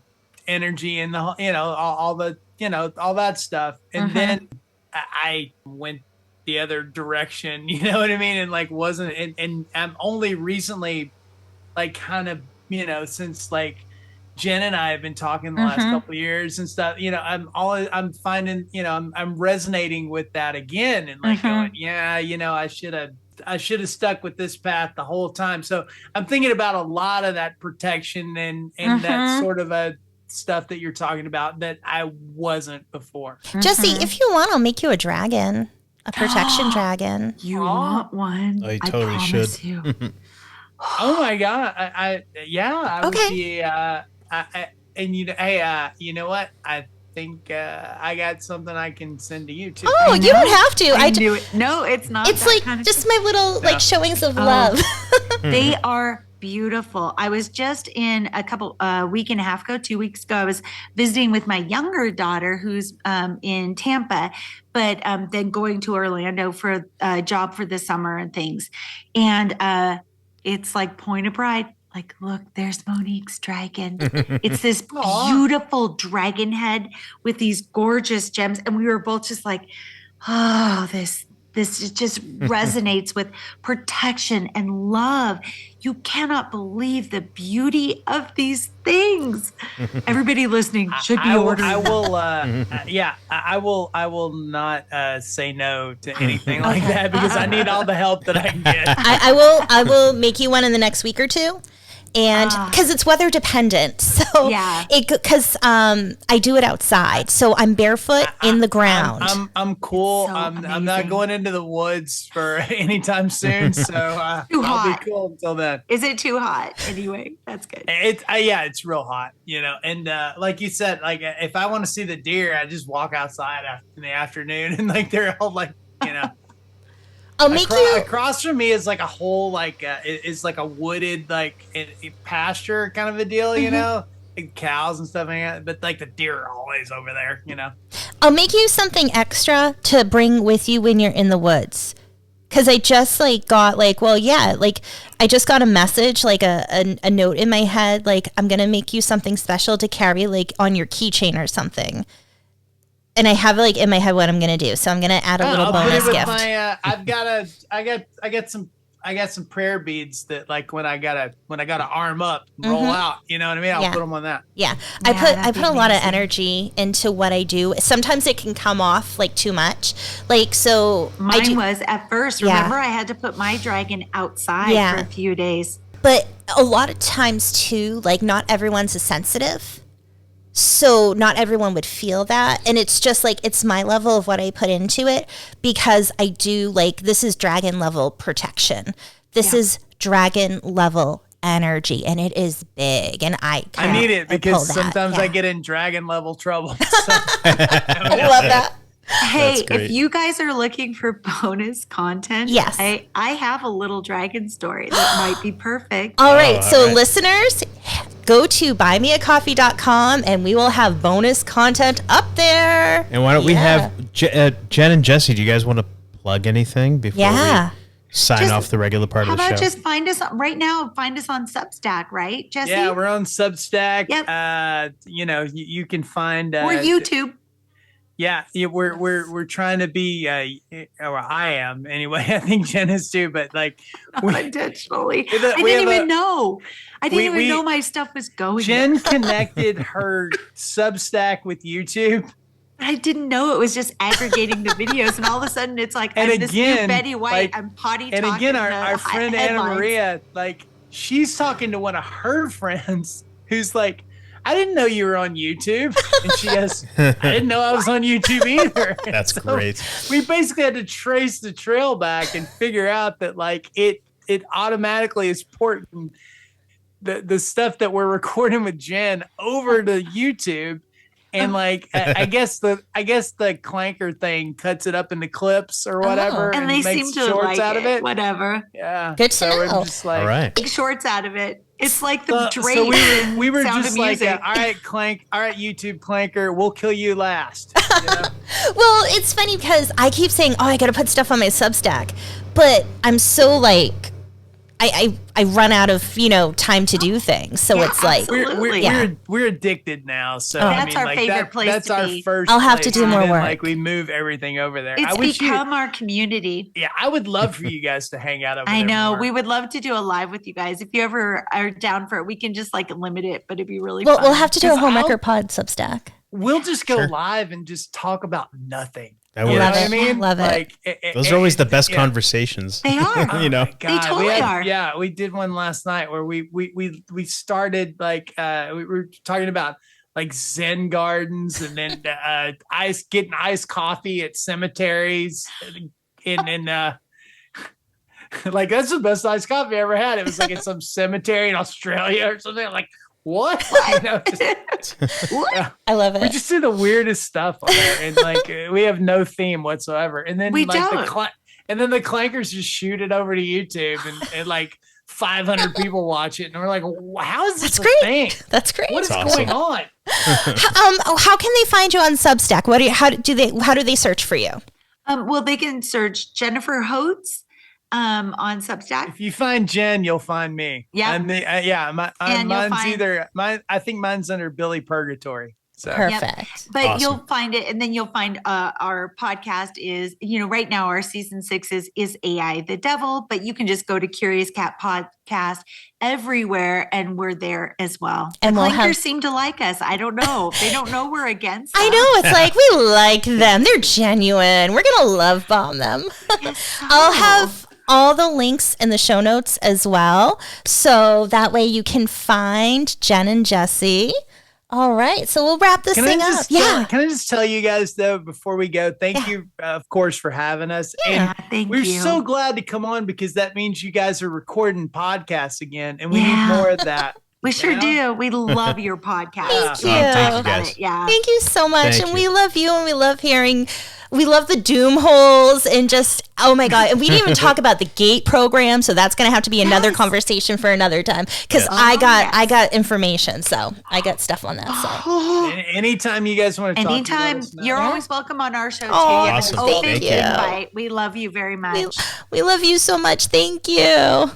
energy and the all the all that stuff. And then I went the other direction, you know what I mean? And like wasn't and I'm only recently like kind of, since like Jenn and I have been talking the last couple of years and stuff, I'm finding, I'm resonating with that again and like going, yeah, I should have stuck with this path the whole time. So I'm thinking about a lot of that protection and that sort of a stuff that you're talking about that I wasn't before. Jesse, if you want, I'll make you a dragon. A protection dragon. You want one? Oh, you totally should. You. Oh my God! I would be. And you know what? I think I got something I can send to you too. Oh, you don't have to. I do it. No, it's not. It's like just my little like showings of love. They are beautiful. I was just in a week and a half ago, 2 weeks ago, I was visiting with my younger daughter who's in Tampa, but then going to Orlando for a job for the summer and things. And it's like point of pride. Like, look, there's Monique's dragon. It's this beautiful dragon head with these gorgeous gems. And we were both just like, oh, this just resonates with protection and love. You cannot believe the beauty of these things. Everybody listening should be ordering. I will. I will not say no to anything like that because I need all the help that I can get. I will make you one in the next week or two. And because it's weather dependent, so because I do it outside, so I'm barefoot in the ground. I'm cool. So I'm not going into the woods for anytime soon, so I'll be cool until then. Is it too hot? Anyway, that's good. It's real hot, and like you said, like if I want to see the deer, I just walk outside in the afternoon, and like they're all like, I'll make you across from me is like a whole it's like a wooded pasture kind of a deal, like cows and stuff like that. But like the deer are always over there, I'll make you something extra to bring with you when you're in the woods. Cause I just got I just got a message, like a note in my head, like I'm gonna make you something special to carry on your keychain or something. And I have in my head what I'm gonna do, so I'm gonna add a little bonus gift. I got some prayer beads that when I gotta arm up and roll out, you know what I mean? I'll put them on that. Yeah, I put a lot of energy into what I do. Sometimes it can come off too much, so mine was at first. Remember, I had to put my dragon outside for a few days. But a lot of times too, not everyone's as sensitive. So not everyone would feel that. And it's just it's my level of what I put into it because I do this is dragon level protection. This is dragon level energy and it is big. And I need it because sometimes I get in dragon level trouble. So. I love that. Hey, if you guys are looking for bonus content, yes, I have a little dragon story that might be perfect. All right. So listeners, go to buymeacoffee.com and we will have bonus content up there. And why don't we have Jenn and Jesse, do you guys want to plug anything before we sign off the regular part of the show? How about just find us right now, find us on Substack, right, Jesse? Yeah, we're on Substack. Yep. You can find or YouTube. Yeah, we're trying to be. Or I am anyway. I think Jenn is too, but unintentionally. I didn't even know. I didn't even know my stuff was going. Jenn connected her Substack with YouTube. I didn't know it was just aggregating the videos, and all of a sudden it's like I'm this new Betty White. I'm potty talking. And again, our friend Anna Maria, she's talking to one of her friends who's like, I didn't know you were on YouTube. And she goes, I didn't know I was on YouTube either. That's great. We basically had to trace the trail back and figure out that it automatically is porting the stuff that we're recording with Jenn over to YouTube. And I guess the clanker thing cuts it up into clips or whatever, and they makes seem to shorts out of it. Whatever. Yeah, good to know. We're just all right, make shorts out of it. It's like the Drake. So we were Sound just of Music. all right, YouTube clanker, we'll kill you last. Well, it's funny because I keep saying, I got to put stuff on my Substack, but I'm so I run out of time to do things, so it's we're addicted now. So that's our favorite place. That's to our be. first. I'll have place. to do more work. We move everything over there. It's become our community. Yeah, I would love for you guys to hang out over there. I know more. we would love to do a live with you guys. If you ever are down for it, we can just limit it, but it'd be really fun. We'll have to do a Homewrecker pod Substack. We'll just go live and just talk about nothing. That you know works. what I mean? Love it. Those are always the best conversations. They are. They totally are. Yeah, we did one last night where we started we were talking about Zen gardens and then getting iced coffee at cemeteries and that's the best iced coffee I ever had. It was at some cemetery in Australia or something. What? What? I love it. We just do the weirdest stuff on there, and we have no theme whatsoever. And then we don't. And then the clankers just shoot it over to YouTube and 500 people watch it, and we're like, how is this That's great. thing? That's great. What is going on? How can they find you on Substack? How do they search for you? Well, they can search Jennifer Holtz on Substack. If you find Jenn, you'll find me. Yeah. I think mine's under Billy Purgatory. So. Perfect. Yep. But awesome. You'll find it, and then you'll find our podcast is, right now our season 6 is AI the Devil, but you can just go to Curious Cat Podcast everywhere, and we're there as well. And clankers seem to like us. I don't know. They don't know we're against them. I know. It's like, we like them. They're genuine. We're going to love bomb them. Yes, I'll have all the links in the show notes as well. So that way you can find Jenn and Jesse. All right, so we'll wrap this thing up. Can I just tell you guys, though, before we go, thank you, of course, for having us. Yeah, and we're so glad to come on, because that means you guys are recording podcasts again, and we need more of that. We sure do. We love your podcast. Thank you. Thank you, guys. Thank you so much. We love you, and we love hearing. We love the doom holes, and just, oh my God. And we didn't even talk about the GATE program. So that's going to have to be another conversation for another time. Cause I got information. So I got stuff on that. So anytime you guys want to talk. Anytime. You're always welcome on our show too. Oh, you awesome. Thank you. Invite. We love you very much. We love you so much. Thank you.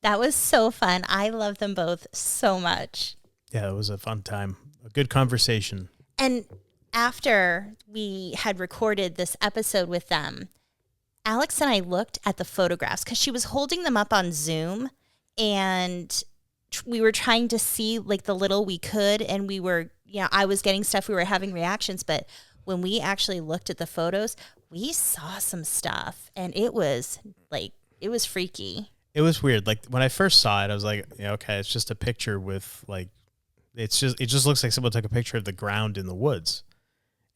That was so fun. I love them both so much. Yeah, it was a fun time. A good conversation. And after we had recorded this episode with them, Alex and I looked at the photographs because she was holding them up on Zoom, and we were trying to see like the little we could, and we were, I was getting stuff, we were having reactions, but when we actually looked at the photos, we saw some stuff, and it was freaky. It was weird. Like when I first saw it, I was like, okay, it's just a picture with like, it just looks like someone took a picture of the ground in the woods.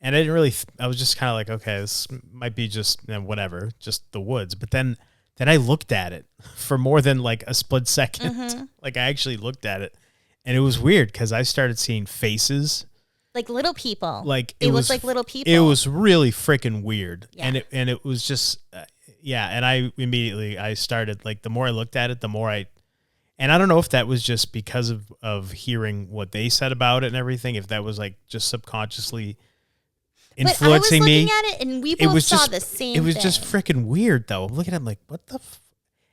And I was just kind of like, okay, this might be just whatever, just the woods. But then I looked at it for more than like a split second. Mm-hmm. Like I actually looked at it, and it was weird because I started seeing faces. Like little people. Like it was like little people. It was really freaking weird. Yeah. And it was just, and I started, like, the more I looked at it, the more and I don't know if that was just because of hearing what they said about it and everything, if that was like just subconsciously influencing me. But I was looking at it, and we both saw the same thing. It was just freaking weird, though. I'm looking at it, I'm like, what the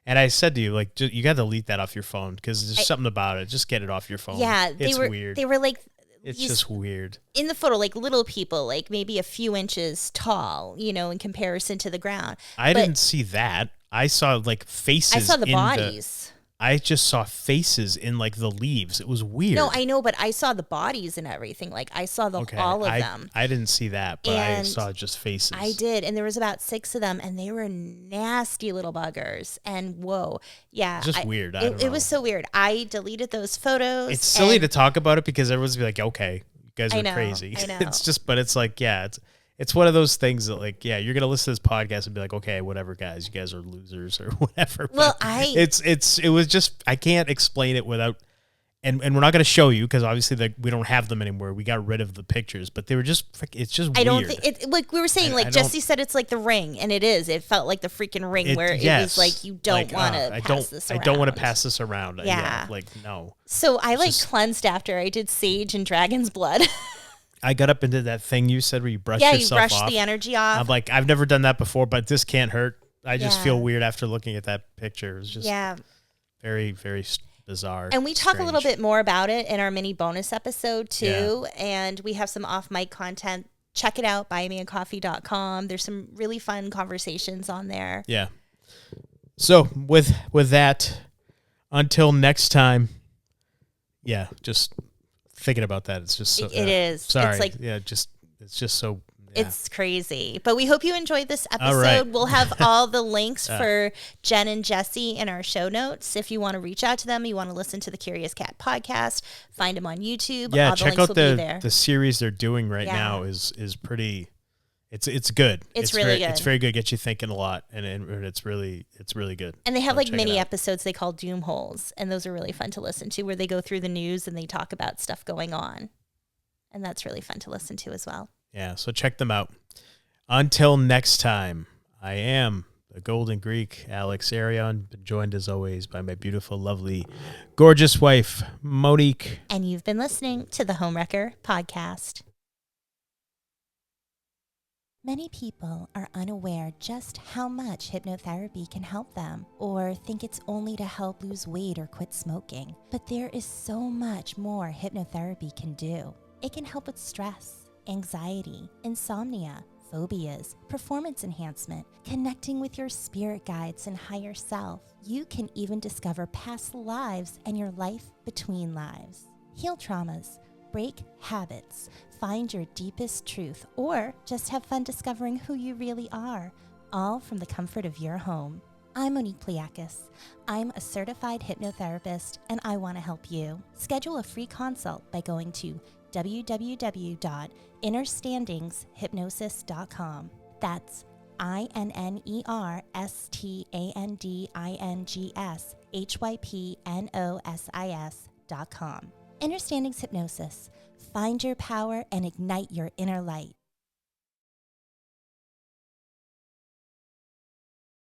And I said to you, like, you got to delete that off your phone, because there's something about it. Just get it off your phone. Yeah. It's weird. They were like, it's just weird. In the photo, like little people, like maybe a few inches tall, in comparison to the ground. I didn't see that. I saw like faces. I saw the bodies. I just saw faces in like the leaves. It was weird. No, I know, but I saw the bodies and everything. Like I saw all of them. I didn't see that, but I saw just faces. I did, and there was about 6 of them, and they were nasty little buggers. And whoa, yeah, just weird. I don't know. It was so weird. I deleted those photos. It's silly to talk about it because everyone's be like, "Okay, you guys are crazy." I know. It's just, but it's like, yeah, it's one of those things that, like, yeah, you're gonna listen to this podcast and be like, okay, whatever, guys, you guys are losers or whatever. Well, it was just, I can't explain it without, and we're not gonna show you because obviously we don't have them anymore. We got rid of the pictures, but they were just, it's just weird. I don't think it, like we were saying, like Jesse said, it's like the Ring, and it is. It felt like the freaking Ring, it was like you don't want to pass this around. I don't want to pass this around. Yeah, like no. So I cleansed after I did sage and dragon's blood. I got up and did that thing you said where you brush yourself off. Yeah, you brush the energy off. I'm like, I've never done that before, but this can't hurt. I just feel weird after looking at that picture. It was just very, very bizarre. And we talk a little bit more about it in our mini bonus episode too. Yeah. And we have some off mic content. Check it out, buymeacoffee.com. There's some really fun conversations on there. Yeah. So with that, until next time, just thinking about that, it's just so, it is. Sorry. It's like, it's just so. Yeah. It's crazy. But we hope you enjoyed this episode. All right. We'll have all the links for Jenn and Jesse in our show notes. If you want to reach out to them, you want to listen to the Curious Cat podcast, find them on YouTube. Yeah, all the check links out will be there. the series they're doing right now is pretty. It's good. It's really good. It's very good. Gets you thinking a lot, and it's really good. And they have like mini episodes they call Doom Holes, and those are really fun to listen to, where they go through the news and they talk about stuff going on, and that's really fun to listen to as well. Yeah, so check them out. Until next time, I am the Golden Greek, Alex Arion, joined as always by my beautiful, lovely, gorgeous wife, Monique. And you've been listening to the Homewrecker podcast. Many people are unaware just how much hypnotherapy can help them, or think it's only to help lose weight or quit smoking. But there is so much more hypnotherapy can do. It can help with stress, anxiety, insomnia, phobias, performance enhancement, connecting with your spirit guides and higher self. You can even discover past lives and your life between lives. Heal traumas, break habits, find your deepest truth, or just have fun discovering who you really are, all from the comfort of your home. I'm Monique Pliakis. I'm a certified hypnotherapist, and I want to help you. Schedule a free consult by going to www.innerstandingshypnosis.com. That's INNERSTANDINGSHYPNOSIS.com. Inner Standings Hypnosis. Find your power and ignite your inner light.